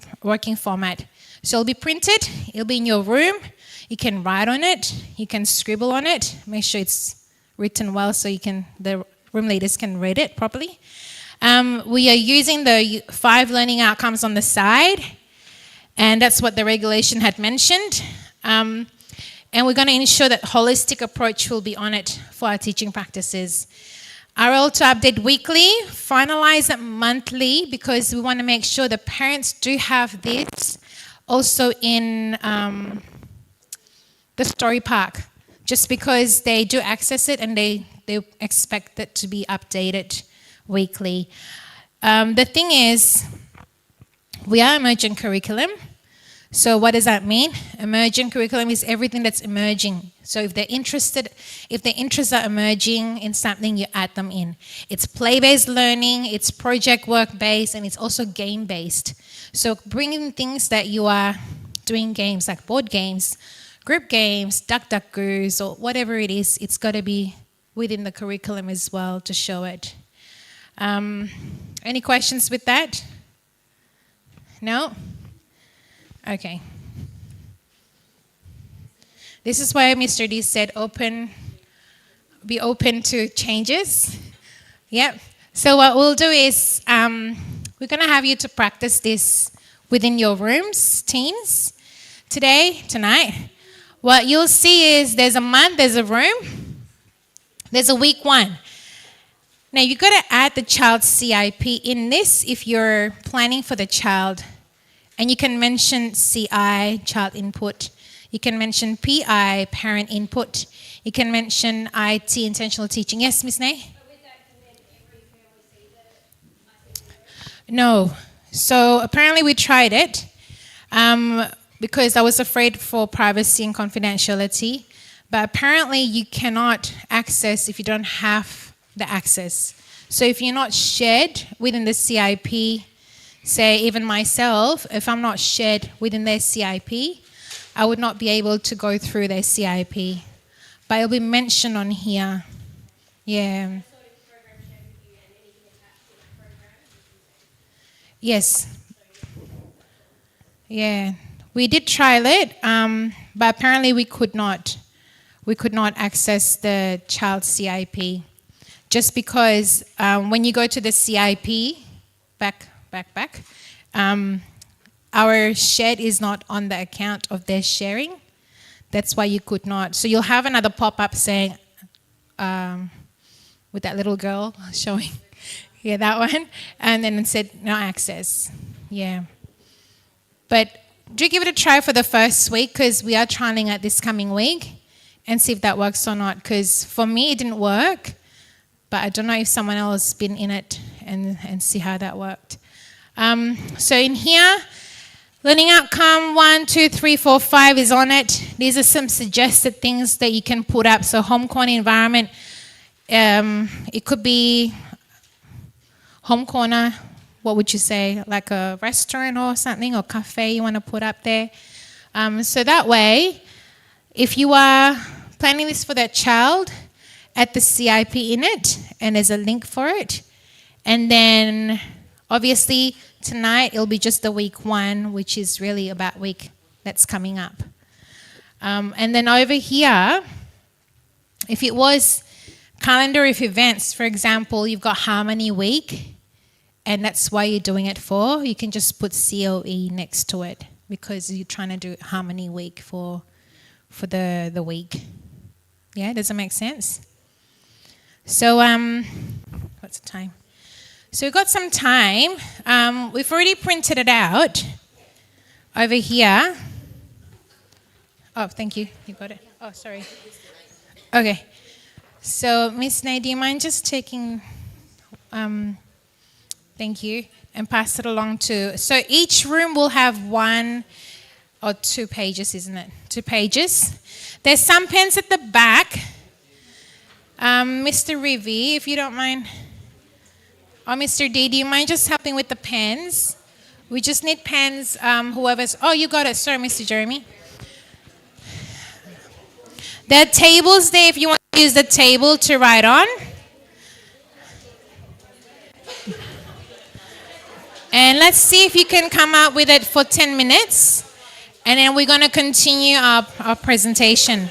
[SPEAKER 2] format. So it'll be printed, it'll be in your room, you can write on it, you can scribble on it, make sure it's written well so the room leaders can read it properly. We are using the 5 learning outcomes on the side, and that's what the regulation had mentioned. And we're going to ensure that holistic approach will be on it for our teaching practices. Our role to update weekly, finalize it monthly, because we want to make sure the parents do have this also in the story park, just because they do access it and they expect it to be updated weekly. The thing is, we are emergent curriculum. So what does that mean? Emergent curriculum is everything that's emerging. So if their interests are emerging in something, you add them in. It's play-based learning, it's project work-based, and it's also game-based. So bringing things that you are doing games, like board games, group games, duck goose, or whatever it is, it's got to be within the curriculum as well to show it. Any questions with that? No? Okay. This is why Mr. D said be open to changes. Yep. So what we'll do is we're going to have you to practice this within your rooms, teens, tonight. What you'll see is there's a month, there's a room, there's a week 1. Now you've got to add the child's CIP in this if you're planning for the child. And you can mention CI, child input. You can mention PI, parent input. You can mention IT, intentional teaching. Yes, Ms. Nay? No. So apparently we tried it because I was afraid for privacy and confidentiality. But apparently you cannot access if you don't have the access. So if you're not shared within the CIP, say even myself, if I'm not shared within their CIP, I would not be able to go through their CIP. But it'll be mentioned on here. Yeah. Yes. Yeah. We did trial it, but apparently we could not. We could not access the child's CIP. Just because when you go to the CIP, back, our shared is not on the account of their sharing. That's why you could not. So you'll have another pop-up saying, with that little girl showing, yeah, that one, and then it said no access. Yeah. But do give it a try for the first week, because we are trialing it this coming week, and see if that works or not. Because for me, it didn't work, but I don't know if someone else has been in it and see how that worked. So in here, learning outcome 1, 2, 3, 4, 5 is on it. These are some suggested things that you can put up. So home corner environment, it could be home corner, what would you say, like a restaurant or something, or cafe you want to put up there. So that way, if you are planning this for that child, add the CIP in it, and there's a link for it. And then obviously, tonight it'll be just the week 1, which is really about week that's coming up. And then over here, if it was calendar of events, for example, you've got Harmony Week, and that's why you're doing it for, you can just put COE next to it, because you're trying to do Harmony Week for the week. Yeah, does it make sense? So, what's the time? So we've got some time. We've already printed it out over here. Oh, thank you. You got it. Oh, sorry. Okay. So, Miss Nay, do you mind just taking, thank you, and pass it along to, so each room will have 1 or 2 pages, isn't it? 2 pages. There's some pens at the back. Mr. Rivi, if you don't mind. Oh, Mr. D, do you mind just helping with the pens? We just need pens, whoever's... Oh, you got it. Sorry, Mr. Jeremy. There are tables there if you want to use the table to write on. And let's see if you can come up with it for 10 minutes. And then we're going to continue our presentation.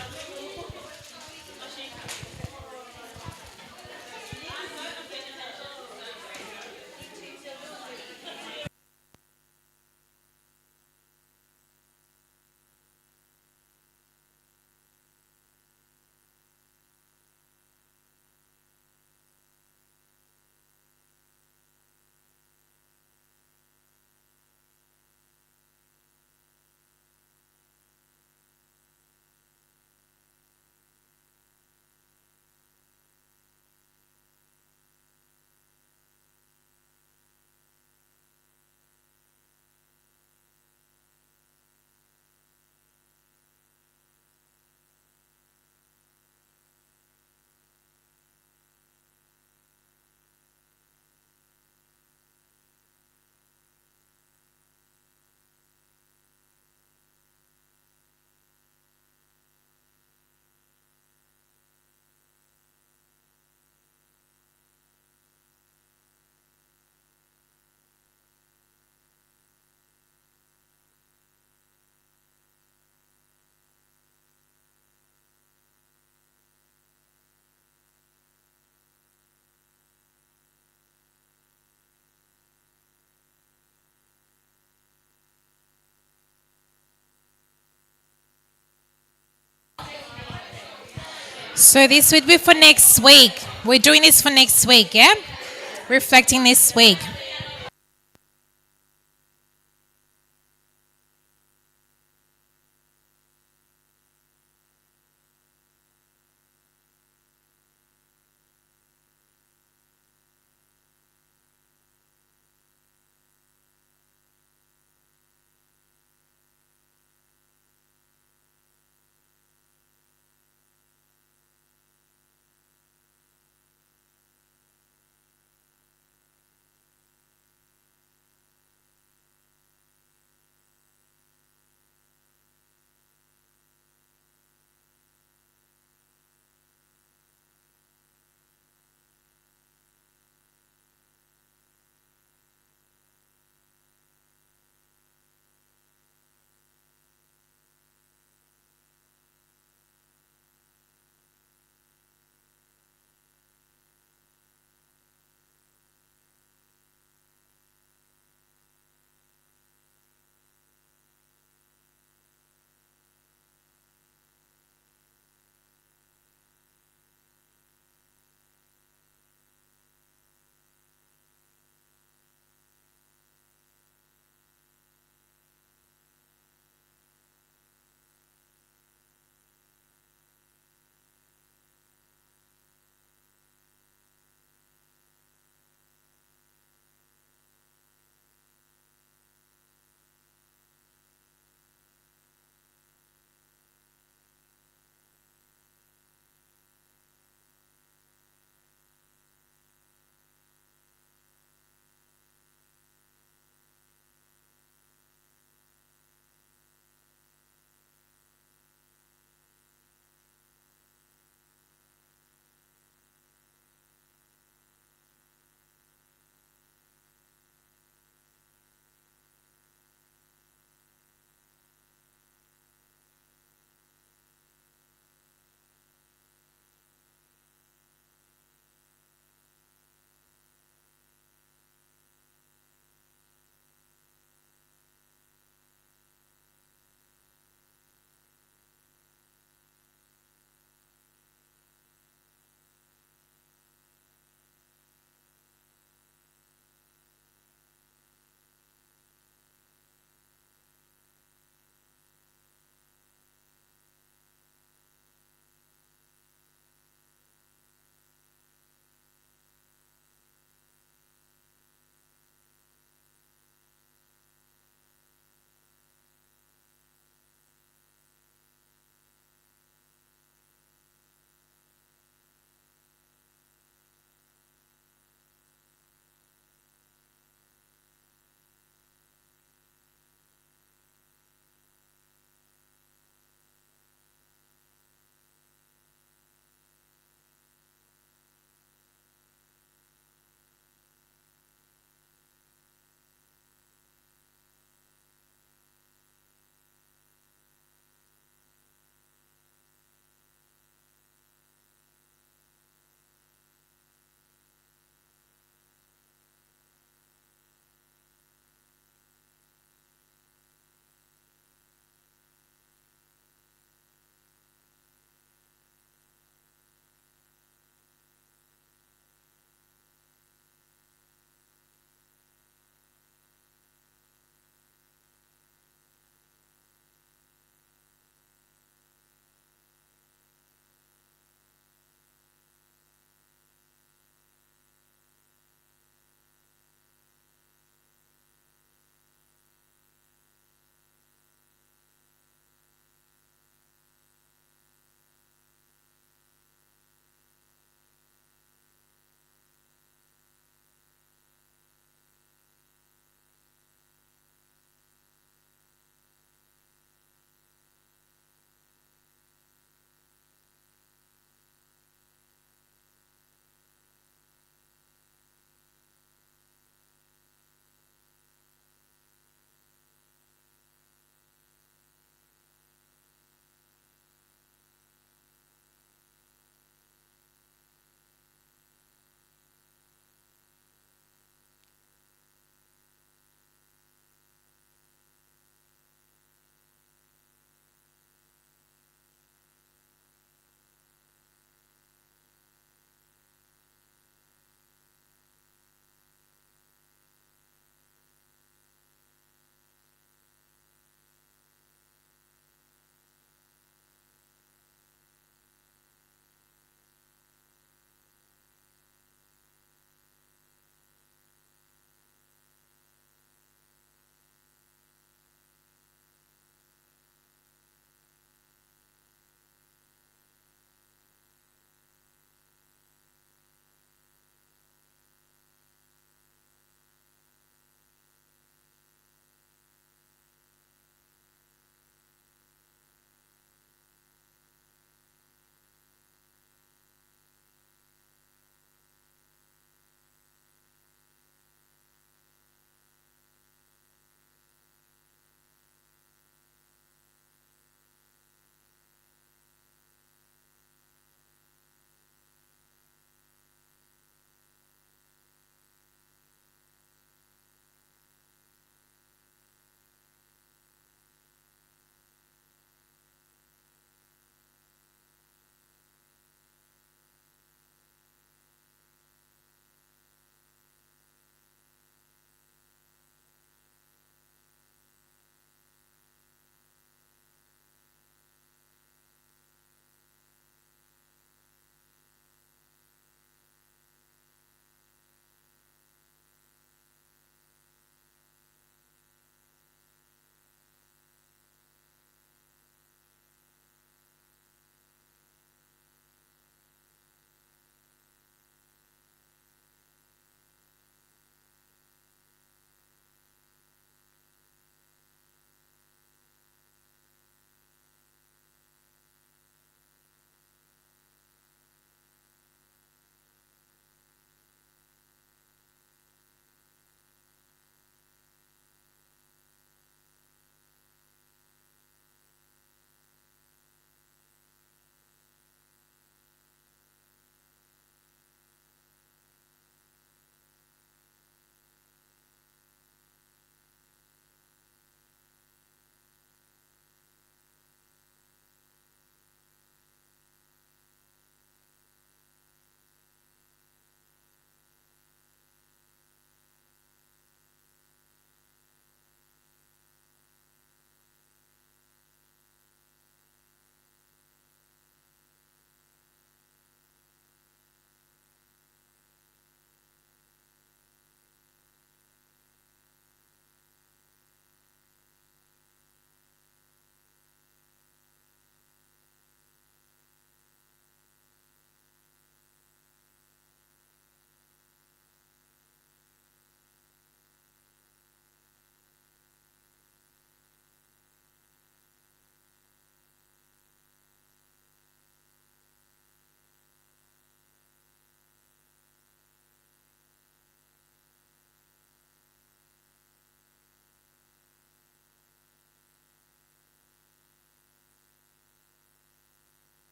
[SPEAKER 2] So this would be for next week. We're doing this for next week, yeah? Reflecting this week.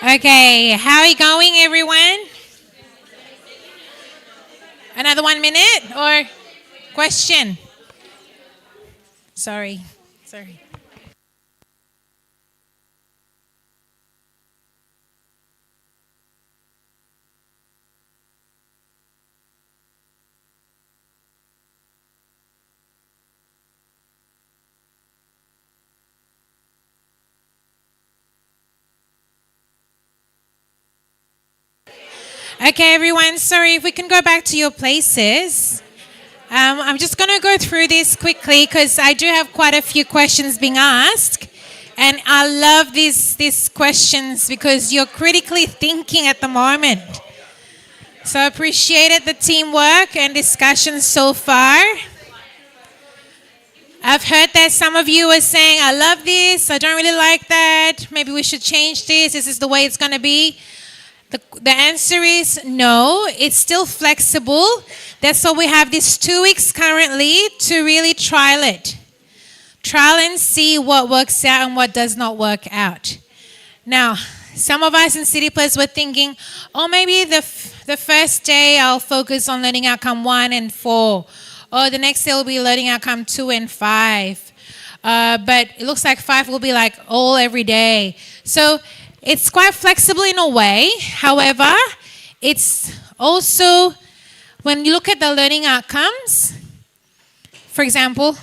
[SPEAKER 2] Okay, how are you going, everyone? Another 1 minute or question? Sorry. Okay, everyone, sorry, if we can go back to your places. I'm just going to go through this quickly because I do have quite a few questions being asked. And I love these questions because you're critically thinking at the moment. So I appreciated the teamwork and discussion so far. I've heard that some of you are saying, I love this, I don't really like that, maybe we should change this is the way it's going to be. The answer is no, it's still flexible. That's why we have these 2 weeks currently to really trial it. Trial and see what works out and what does not work out. Now, some of us in City Plus were thinking, oh, maybe the first day I'll focus on learning outcome 1 and 4. Or the next day will be learning outcome 2 and 5. But it looks like 5 will be like all every day. So it's quite flexible in a way. However, it's also, when you look at the learning outcomes, for example,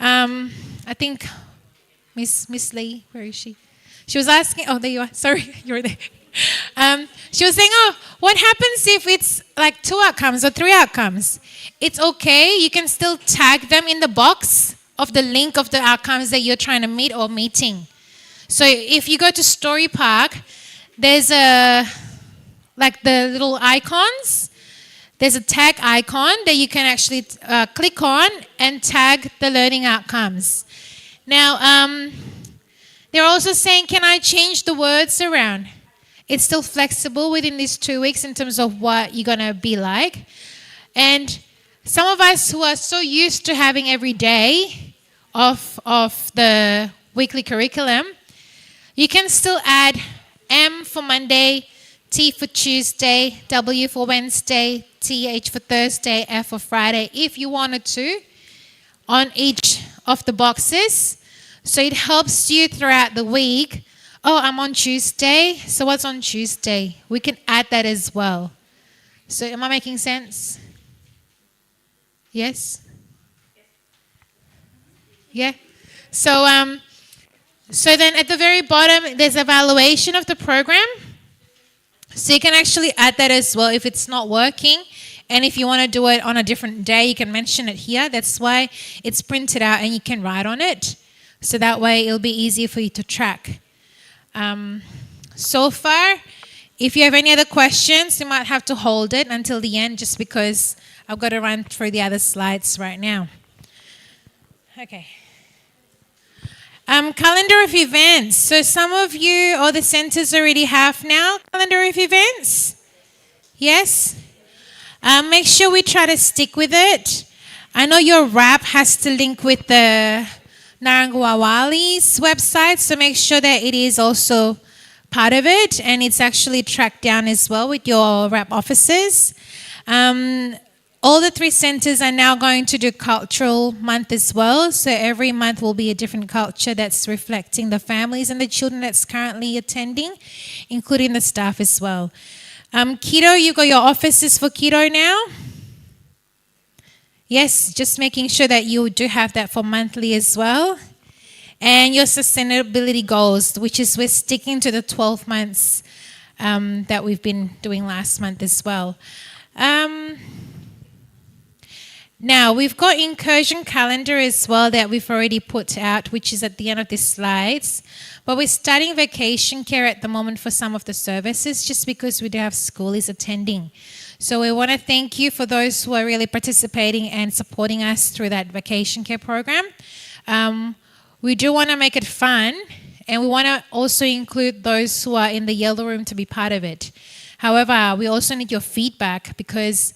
[SPEAKER 2] I think Miss Lee, where is she? She was asking, oh, there you are. Sorry, you're there. She was saying, oh, what happens if it's like 2 outcomes or 3 outcomes? It's okay. You can still tag them in the box of the link of the outcomes that you're trying to meet or meeting. So if you go to Story Park, there's like the little icons. There's a tag icon that you can actually click on and tag the learning outcomes. Now, they're also saying, can I change the words around? It's still flexible within these 2 weeks in terms of what you're going to be like. And some of us who are so used to having every day of the weekly curriculum, you can still add M for Monday, T for Tuesday, W for Wednesday, TH for Thursday, F for Friday, if you wanted to, on each of the boxes. So it helps you throughout the week. Oh, I'm on Tuesday, so what's on Tuesday? We can add that as well. So am I making sense? Yes? Yeah? So then at the very bottom, there's evaluation of the program. So you can actually add that as well if it's not working. And if you want to do it on a different day, you can mention it here. That's why it's printed out and you can write on it. So that way it'll be easier for you to track. So far, if you have any other questions, you might have to hold it until the end just because I've got to run through the other slides right now. Okay. Calendar of events. So some of you or the centers already have now calendar of events. Yes? Make sure we try to stick with it. I know your wrap has to link with the Narangwawali's website, so make sure that it is also part of it and it's actually tracked down as well with your wrap officers. All the 3 centers are now going to do cultural month as well. So every month will be a different culture that's reflecting the families and the children that's currently attending, including the staff as well. Keto, you got your offices for keto now? Yes, just making sure that you do have that for monthly as well. And your sustainability goals, which is we're sticking to the 12 months that we've been doing last month as well. Now, we've got incursion calendar as well that we've already put out, which is at the end of the slides. But we're starting vacation care at the moment for some of the services just because we do have schoolies attending. So we want to thank you for those who are really participating and supporting us through that vacation care program. We do want to make it fun, and we want to also include those who are in the yellow room to be part of it. However, we also need your feedback because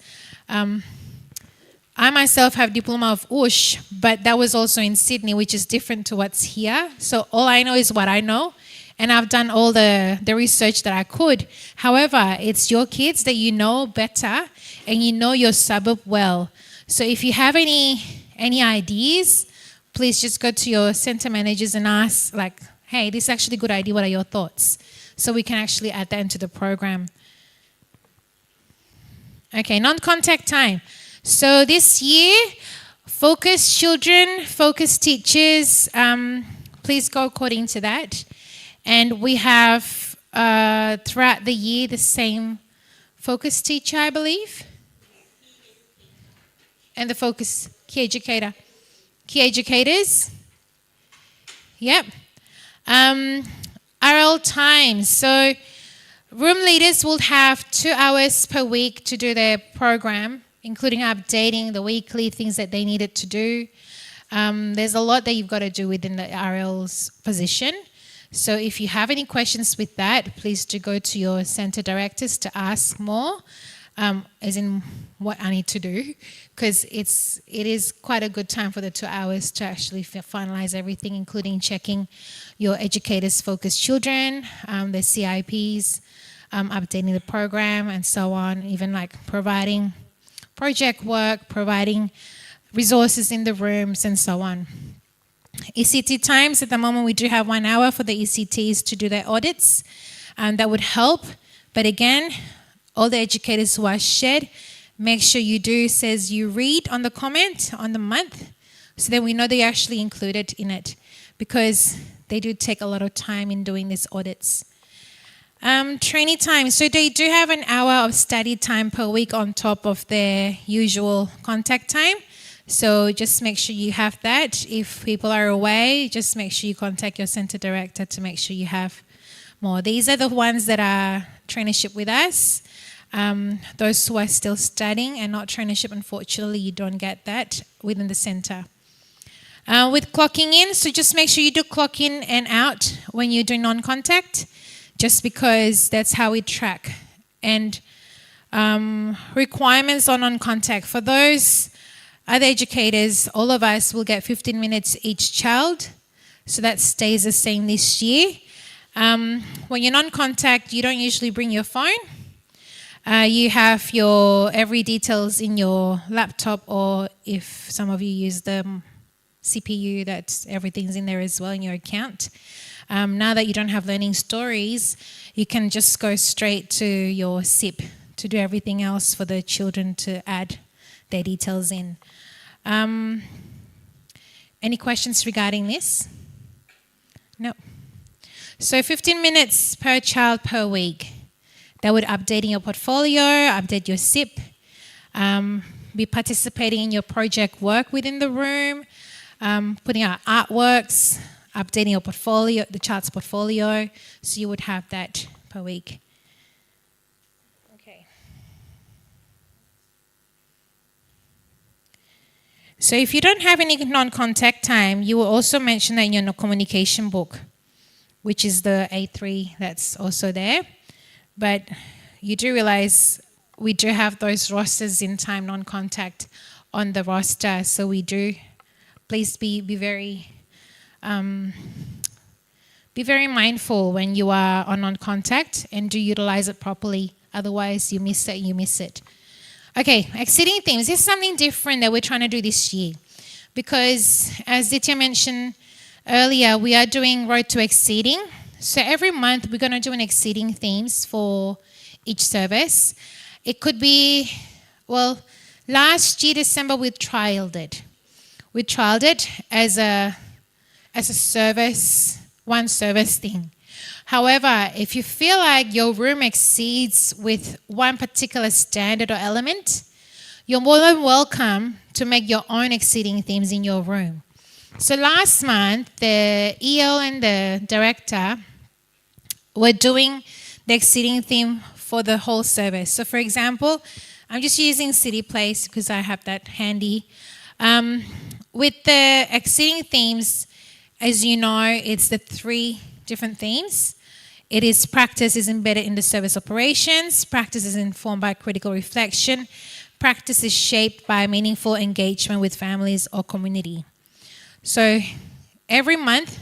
[SPEAKER 2] I myself have diploma of USH, but that was also in Sydney, which is different to what's here. So all I know is what I know, and I've done all the research that I could. However, it's your kids that you know better, and you know your suburb well. So if you have any ideas, please just go to your center managers and ask, like, hey, this is actually a good idea. What are your thoughts? So we can actually add that into the program. Okay, non-contact time. So this year, focus children, focus teachers, please go according to that. And we have throughout the year the same focus teacher, I believe. And the focus key educator. Key educators. Yep. RL time. So room leaders will have 2 hours per week to do their program, including updating the weekly things that they needed to do. There's a lot that you've got to do within the RL's position. So if you have any questions with that, please do go to your center directors to ask more, as in what I need to do, because it is quite a good time for the 2 hours to actually finalize everything, including checking your educators' focused children, the CIPs, updating the program, and so on, even like providing project work, providing resources in the rooms, and so on. ECT times, at the moment we do have 1 hour for the ECTs to do their audits. That would help. But again, all the educators who are shared, make sure you do says you read on the comment on the month, so that we know they're actually included in it, because they do take a lot of time in doing these audits. Training time. So they do have an hour of study time per week on top of their usual contact time. So just make sure you have that. If people are away, just make sure you contact your center director to make sure you have more. These are the ones that are traineeship with us. Those who are still studying and not traineeship, unfortunately, you don't get that within the center. With clocking in, so just make sure you do clock in and out when you're doing non-contact, just because that's how we track. And requirements on non-contact. For those other educators, all of us will get 15 minutes each child. So that stays the same this year. When you're non-contact, you don't usually bring your phone. You have your every details in your laptop, or if some of you use the CPU, that's everything's in there as well in your account. Now that you don't have learning stories, you can just go straight to your SIP to do everything else for the children to add their details in. Any questions regarding this? No. So 15 minutes per child per week. That would update in your portfolio, update your SIP, be participating in your project work within the room, putting out artworks, updating your portfolio, the child's portfolio. So you would have that per week. Okay. So if you don't have any non-contact time, you will also mention that in your communication book, which is the A3 that's also there. But you do realize we do have those rosters in time non-contact on the roster. So we do, please be very mindful when you are on non-contact, and do utilize it properly. Otherwise, you miss it. Okay, exceeding themes. This is something different that we're trying to do this year, because as Ditya mentioned earlier, we are doing Road to Exceeding. So every month we're going to do an exceeding themes for each service. It could be, well, last year December we trialed it. We trialed it as a service, one service thing. However, if you feel like your room exceeds with one particular standard or element, you're more than welcome to make your own exceeding themes in your room. So last month, the EL and the director were doing the exceeding theme for the whole service. So for example, I'm just using City Place because I have that handy. With the exceeding themes, as you know, it's the 3 different themes. It is practice is embedded in the service operations, practice is informed by critical reflection, practice is shaped by meaningful engagement with families or community. So every month,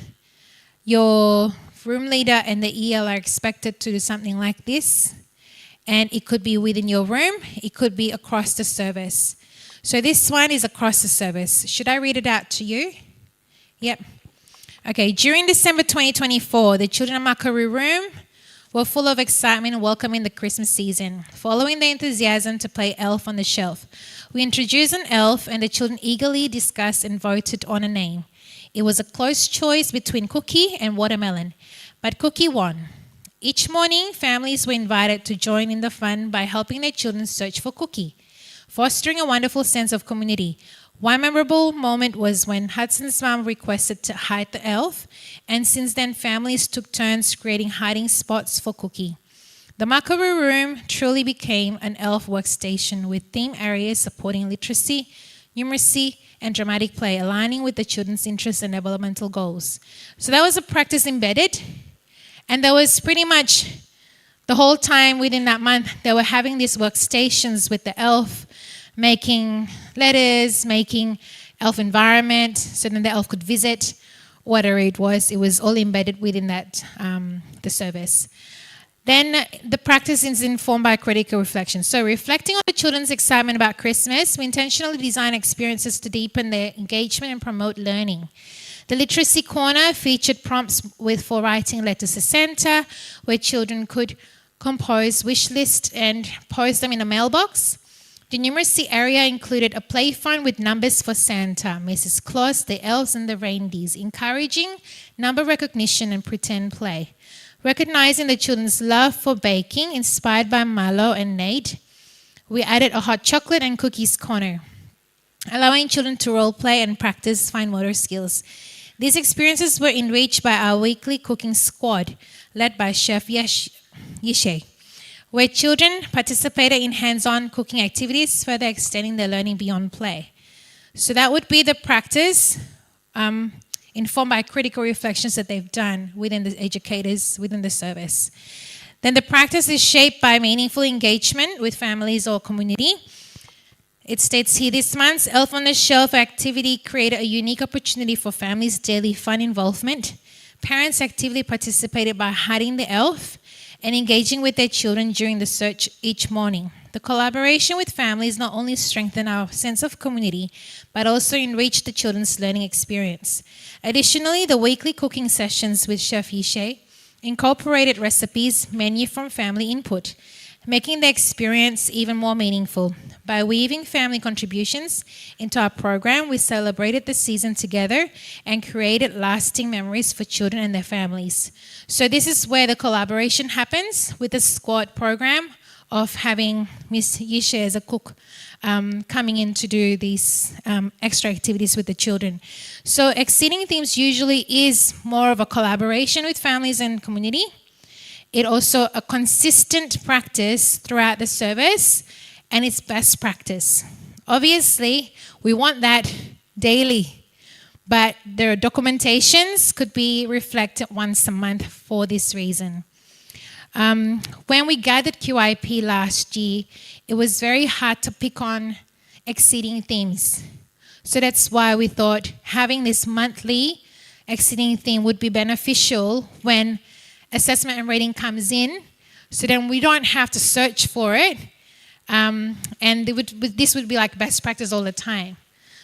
[SPEAKER 2] your room leader and the EL are expected to do something like this. And it could be within your room, it could be across the service. So this one is across the service. Should I read it out to you? Yep. Okay, during December 2024, the children at Makaru Room were full of excitement welcoming the Christmas season. Following the enthusiasm to play Elf on the Shelf, we introduced an elf and the children eagerly discussed and voted on a name. It was a close choice between Cookie and Watermelon, but Cookie won. Each morning, families were invited to join in the fun by helping their children search for Cookie, fostering a wonderful sense of community. One memorable moment was when Hudson's mom requested to hide the elf, and since then families took turns creating hiding spots for Cookie. The Makaru Room truly became an elf workstation with theme areas supporting literacy, numeracy, and dramatic play, aligning with the children's interests and developmental goals. So that was a practice embedded, and there was pretty much the whole time within that month, they were having these workstations with the elf, making letters, making elf environment, so then the elf could visit, whatever it was all embedded within that, the service. Then the practice is informed by critical reflection. So reflecting on the children's excitement about Christmas, we intentionally design experiences to deepen their engagement and promote learning. The literacy corner featured prompts for writing letters to Santa, where children could compose wish lists and post them in a mailbox. The numeracy area included a play fund with numbers for Santa, Mrs. Claus, the elves, and the reindeers, encouraging number recognition and pretend play. Recognizing the children's love for baking, inspired by Milo and Nate, we added a hot chocolate and cookies corner, allowing children to role play and practice fine motor skills. These experiences were enriched by our weekly cooking squad, led by Chef Yishe, where children participated in hands-on cooking activities, further extending their learning beyond play. So that would be the practice informed by critical reflections that they've done within the educators, within the service. Then the practice is shaped by meaningful engagement with families or community. It states here, this month's Elf on the Shelf activity created a unique opportunity for families' daily fun involvement. Parents actively participated by hiding the elf and engaging with their children during the search each morning. The collaboration with families not only strengthened our sense of community, but also enriched the children's learning experience. Additionally, the weekly cooking sessions with Chef Yishe incorporated recipes, menu from family input, making the experience even more meaningful. By weaving family contributions into our program, we celebrated the season together and created lasting memories for children and their families. So this is where the collaboration happens with the squad program of having Miss Yishe as a cook coming in to do these extra activities with the children. So exceeding themes usually is more of a collaboration with families and community. It also a consistent practice throughout the service, and it's best practice. Obviously, we want that daily, but their documentations could be reflected once a month for this reason. When we gathered QIP last year, it was very hard to pick on exceeding themes. So that's why we thought having this monthly exceeding theme would be beneficial when assessment and rating comes in, so then we don't have to search for it, and this would be like best practice all the time.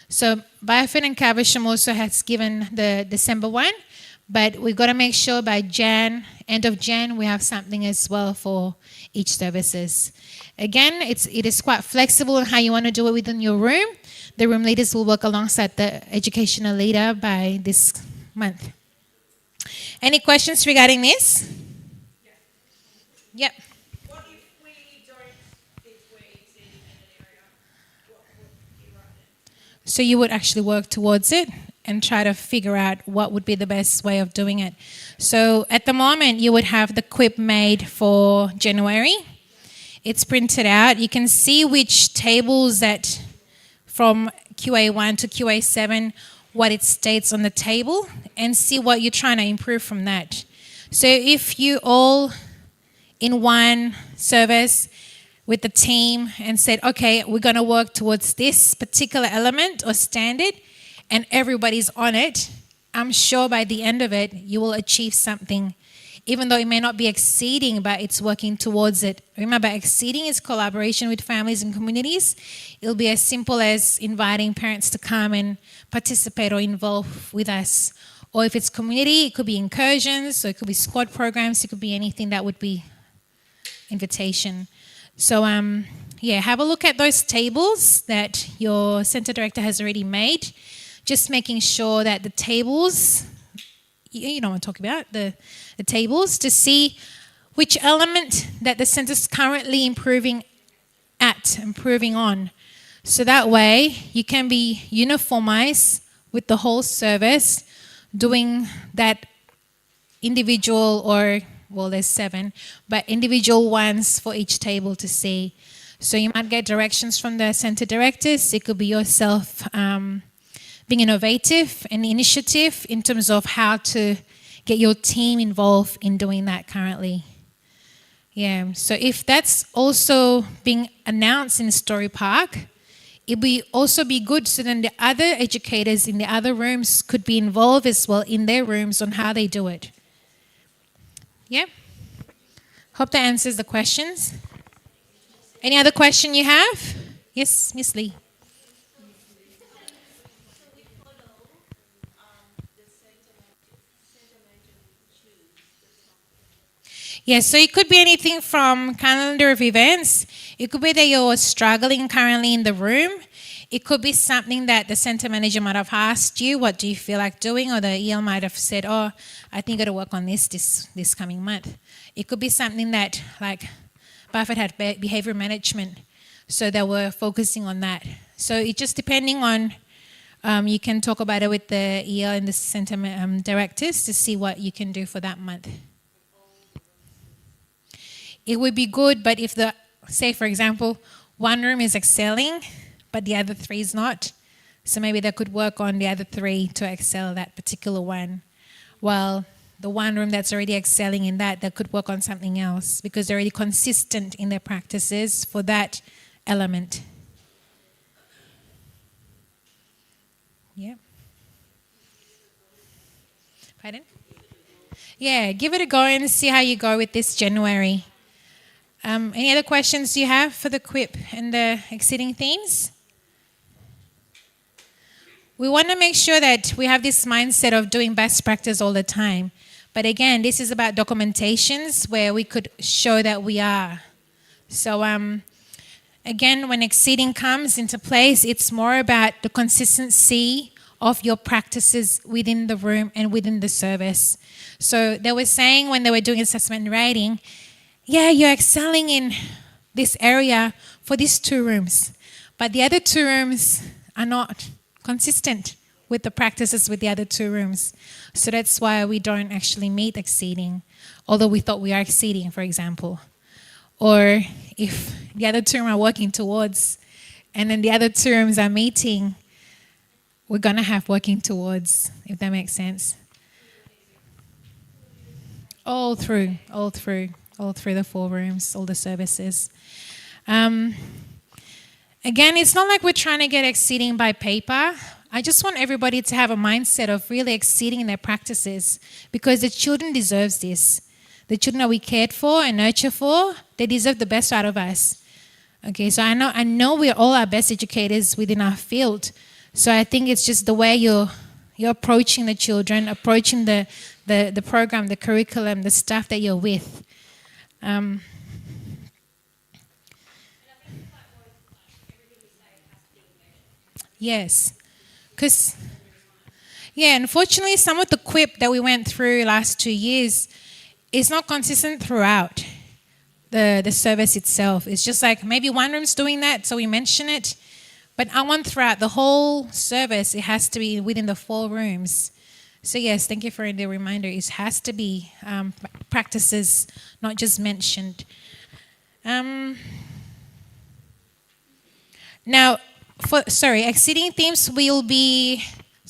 [SPEAKER 2] So Biofed and Caversham also has given the December one, but we've got to make sure by end of Jan, we have something as well for each services. Again, it is quite flexible in how you want to do it within your room. The room leaders will work alongside the educational leader by this month. Any questions regarding this? Yep.
[SPEAKER 8] What if we don't think we're exceeding in an area? What would be right then?
[SPEAKER 2] So you would actually work towards it and try to figure out what would be the best way of doing it. So at the moment, you would have the quip made for January. It's printed out. You can see which tables that from QA1 to QA7, what it states on the table, and see what you're trying to improve from that. So if you all in one service with the team and said, okay, we're going to work towards this particular element or standard, and everybody's on it, I'm sure by the end of it, you will achieve something even though it may not be exceeding, but it's working towards it. Remember, exceeding is collaboration with families and communities. It'll be as simple as inviting parents to come and participate or involve with us. Or if it's community, it could be incursions, so it could be squad programs, it could be anything that would be invitation. So have a look at those tables that your center director has already made. Just making sure that the tables, you know what I'm talking about, the tables, to see which element that the center's currently improving on. So that way you can be uniformized with the whole service, doing that individual there's 7, but individual ones for each table to see. So you might get directions from the center directors. It could be yourself being innovative and initiative in terms of how to get your team involved in doing that currently. Yeah, so if that's also being announced in Story Park, it would also be good so then the other educators in the other rooms could be involved as well in their rooms on how they do it. Yeah? Hope that answers the questions. Any other question you have? Yes, Miss Lee. Yes, so it could be anything from calendar of events. It could be that you're struggling currently in the room. It could be something that the center manager might have asked you, what do you feel like doing? Or the EL might have said, oh, I think I got to work on this coming month. It could be something that, like, Buffett had behavior management, so they were focusing on that. So it just depending on, you can talk about it with the EL and the center directors to see what you can do for that month. It would be good, but if say for example, one room is excelling, but the other 3 is not, so maybe they could work on the other 3 to excel that particular one. While the one room that's already excelling in that, they could work on something else because they're already consistent in their practices for that element. Yeah. Pardon? Yeah, give it a go and see how you go with this January. Any other questions you have for the QUIP and the exceeding themes? We want to make sure that we have this mindset of doing best practice all the time. But again, this is about documentations where we could show that we are. So again, when exceeding comes into place, it's more about the consistency of your practices within the room and within the service. So they were saying when they were doing assessment and rating, yeah, you're excelling in this area for these 2 rooms, but the other 2 rooms are not consistent with the practices with the other 2 rooms. So that's why we don't actually meet exceeding, although we thought we are exceeding, for example. Or if the other 2 rooms are working towards, and then the other 2 rooms are meeting, we're going to have working towards, if that makes sense. All through the 4 rooms, all the services. Again, it's not like we're trying to get exceeding by paper. I just want everybody to have a mindset of really exceeding their practices because the children deserve this. The children that we cared for and nurture for, they deserve the best out of us. Okay, so I know we're all our best educators within our field. So I think it's just the way you're approaching the children, approaching the program, the curriculum, the staff that you're with. Yes, because unfortunately some of the QUIP that we went through last 2 years is not consistent throughout the service itself. It's just like maybe one room's doing that, so we mention it, but I want throughout the whole service, it has to be within the 4 rooms. So yes, thank you for the reminder. It has to be practices, not just mentioned. Now, exceeding themes will be,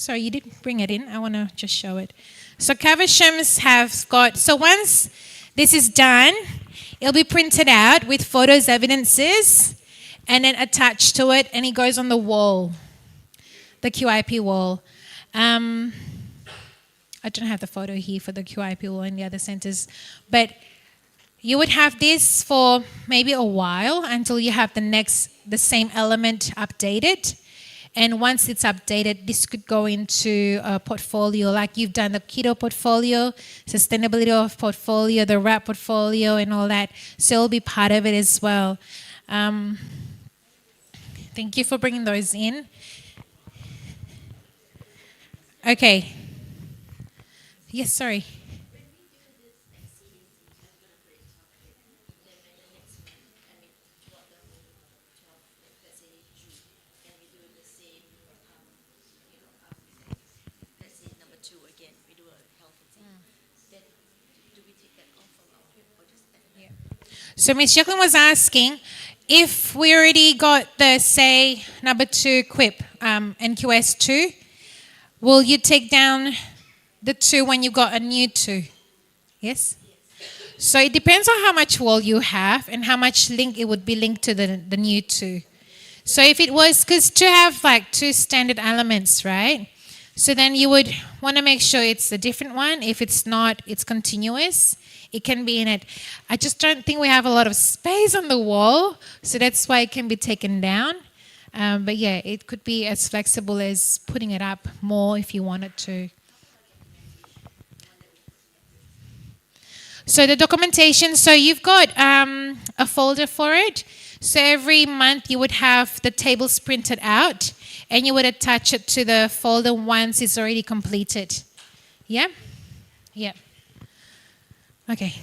[SPEAKER 2] you didn't bring it in. I want to just show it. So Cavershams have got, so once this is done, it'll be printed out with photos, evidences, and then attached to it, and it goes on the wall, the QIP wall. I don't have the photo here for the QI people in the other centers, but you would have this for maybe a while until you have the same element updated. And once it's updated, this could go into a portfolio, like you've done the keto portfolio, sustainability of portfolio, the wrap portfolio, and all that. So it'll be part of it as well. Thank you for bringing those in. Okay. Yes, sorry. So Miss Jacqueline was asking if we already got the, say, number 2 quip, NQS 2, will you take down the 2 when you got a new 2? Yes? So it depends on how much wall you have and how much link it would be linked to the new 2. So if it was, because to have like 2 standard elements, right? So then you would want to make sure it's a different one. If it's not, it's continuous. It can be in it. I just don't think we have a lot of space on the wall, so that's why it can be taken down. But yeah, it could be as flexible as putting it up more if you wanted to. So the documentation, so you've got a folder for it. So every month you would have the tables printed out and you would attach it to the folder once it's already completed. Yeah? Yeah. Okay.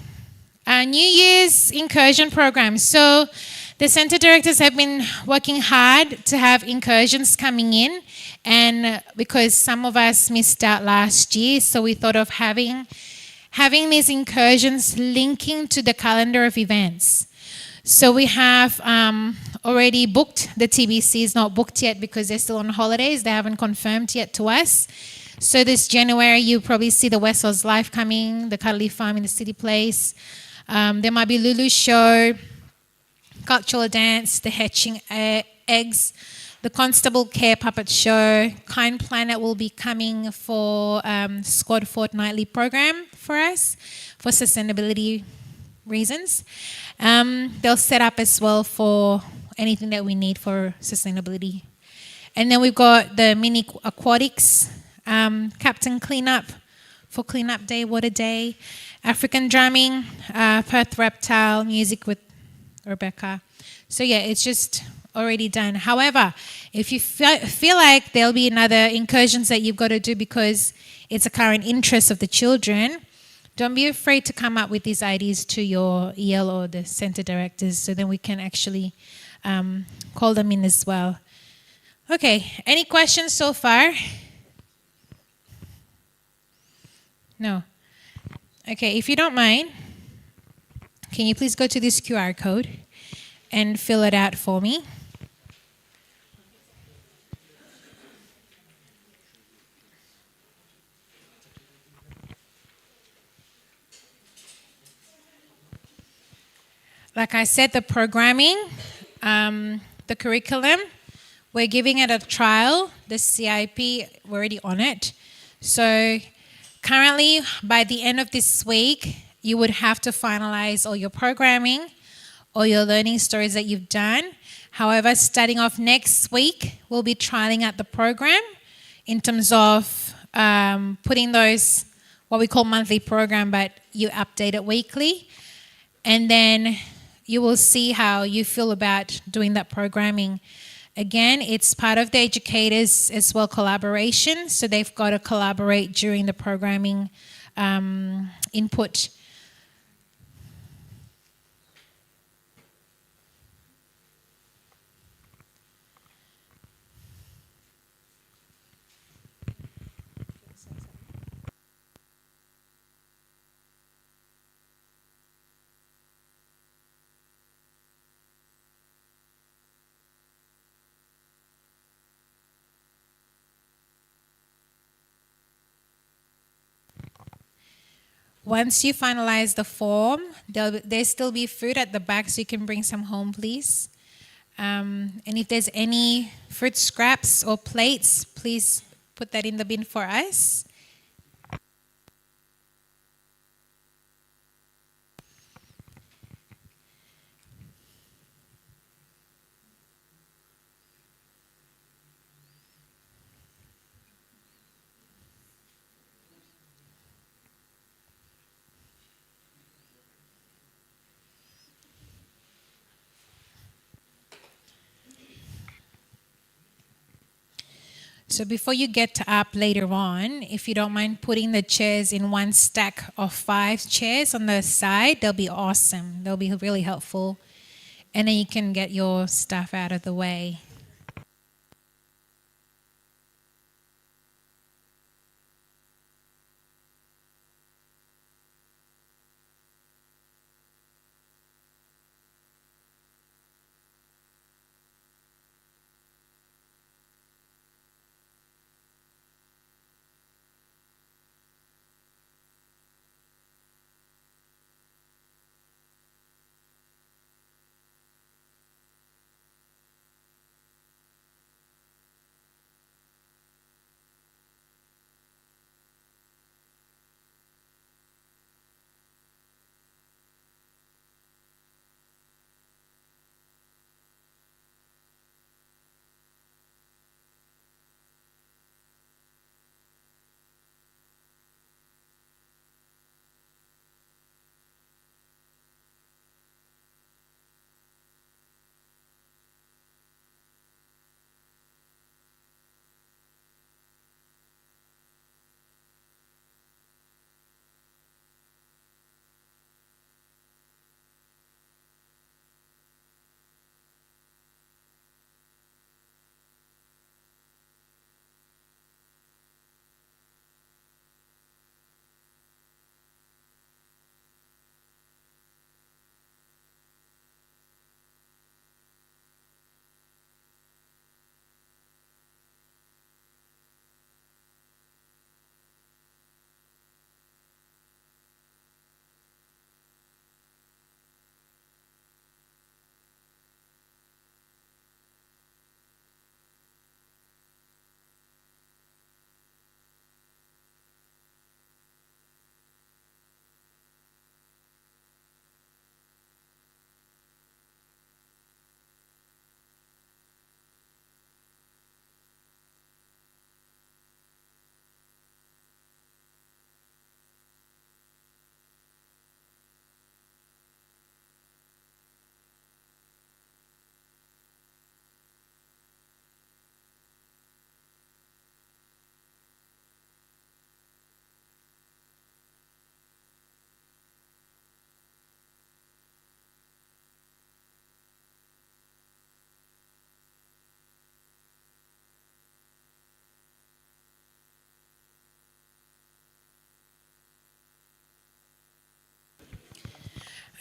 [SPEAKER 2] New Year's incursion program. So the center directors have been working hard to have incursions coming in, and because some of us missed out last year, so we thought of having these incursions linking to the calendar of events. So we have already booked. The TBC is not booked yet because they're still on holidays. They haven't confirmed yet to us. So this January, you probably see the Westwell's Life coming, the Cuddly Farm in the City Place. There might be Lulu Show, Cultural Dance, the Hatching Eggs, the Constable Care Puppet Show. Kind Planet will be coming for Squad Fortnightly program for us for sustainability reasons. They'll set up as well for anything that we need for sustainability. And then we've got the mini aquatics, Captain Cleanup for Cleanup Day, Water Day, African Drumming, Perth Reptile, Music with Rebecca. So yeah, it's just already done. However, if you feel like there'll be another incursions that you've got to do because it's a current interest of the children, don't be afraid to come up with these ideas to your EL or the center directors so then we can actually call them in as well. Okay, any questions so far? No. Okay, if you don't mind, can you please go to this QR code and fill it out for me? Like I said, the programming, the curriculum, we're giving it a trial. The CIP, we're already on it. So currently, by the end of this week, you would have to finalize all your programming, all your learning stories that you've done. However, starting off next week, we'll be trialing out the program in terms of putting those, what we call monthly program, but you update it weekly. And then you will see how you feel about doing that programming. Again, it's part of the educators as well collaboration, so they've got to collaborate during the programming input. Once you finalize the form, there'll still be food at the back, so you can bring some home, please. And if there's any fruit scraps or plates, please put that in the bin for us. So before you get up later on, if you don't mind putting the chairs in one stack of 5 chairs on the side, they'll be awesome. They'll be really helpful. And then you can get your stuff out of the way.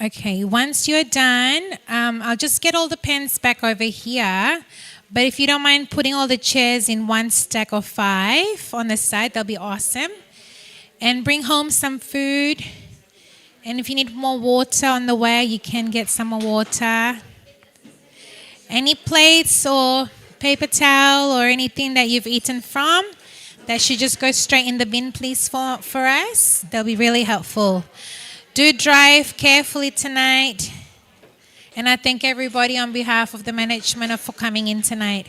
[SPEAKER 2] Okay, once you're done, I'll just get all the pens back over here. But if you don't mind putting all the chairs in one stack of 5 on the side, that'll be awesome. And bring home some food. And if you need more water on the way, you can get some more water. Any plates or paper towel or anything that you've eaten from, that should just go straight in the bin, please, for us. That'll be really helpful. Do drive carefully tonight. And I thank everybody on behalf of the management for coming in tonight.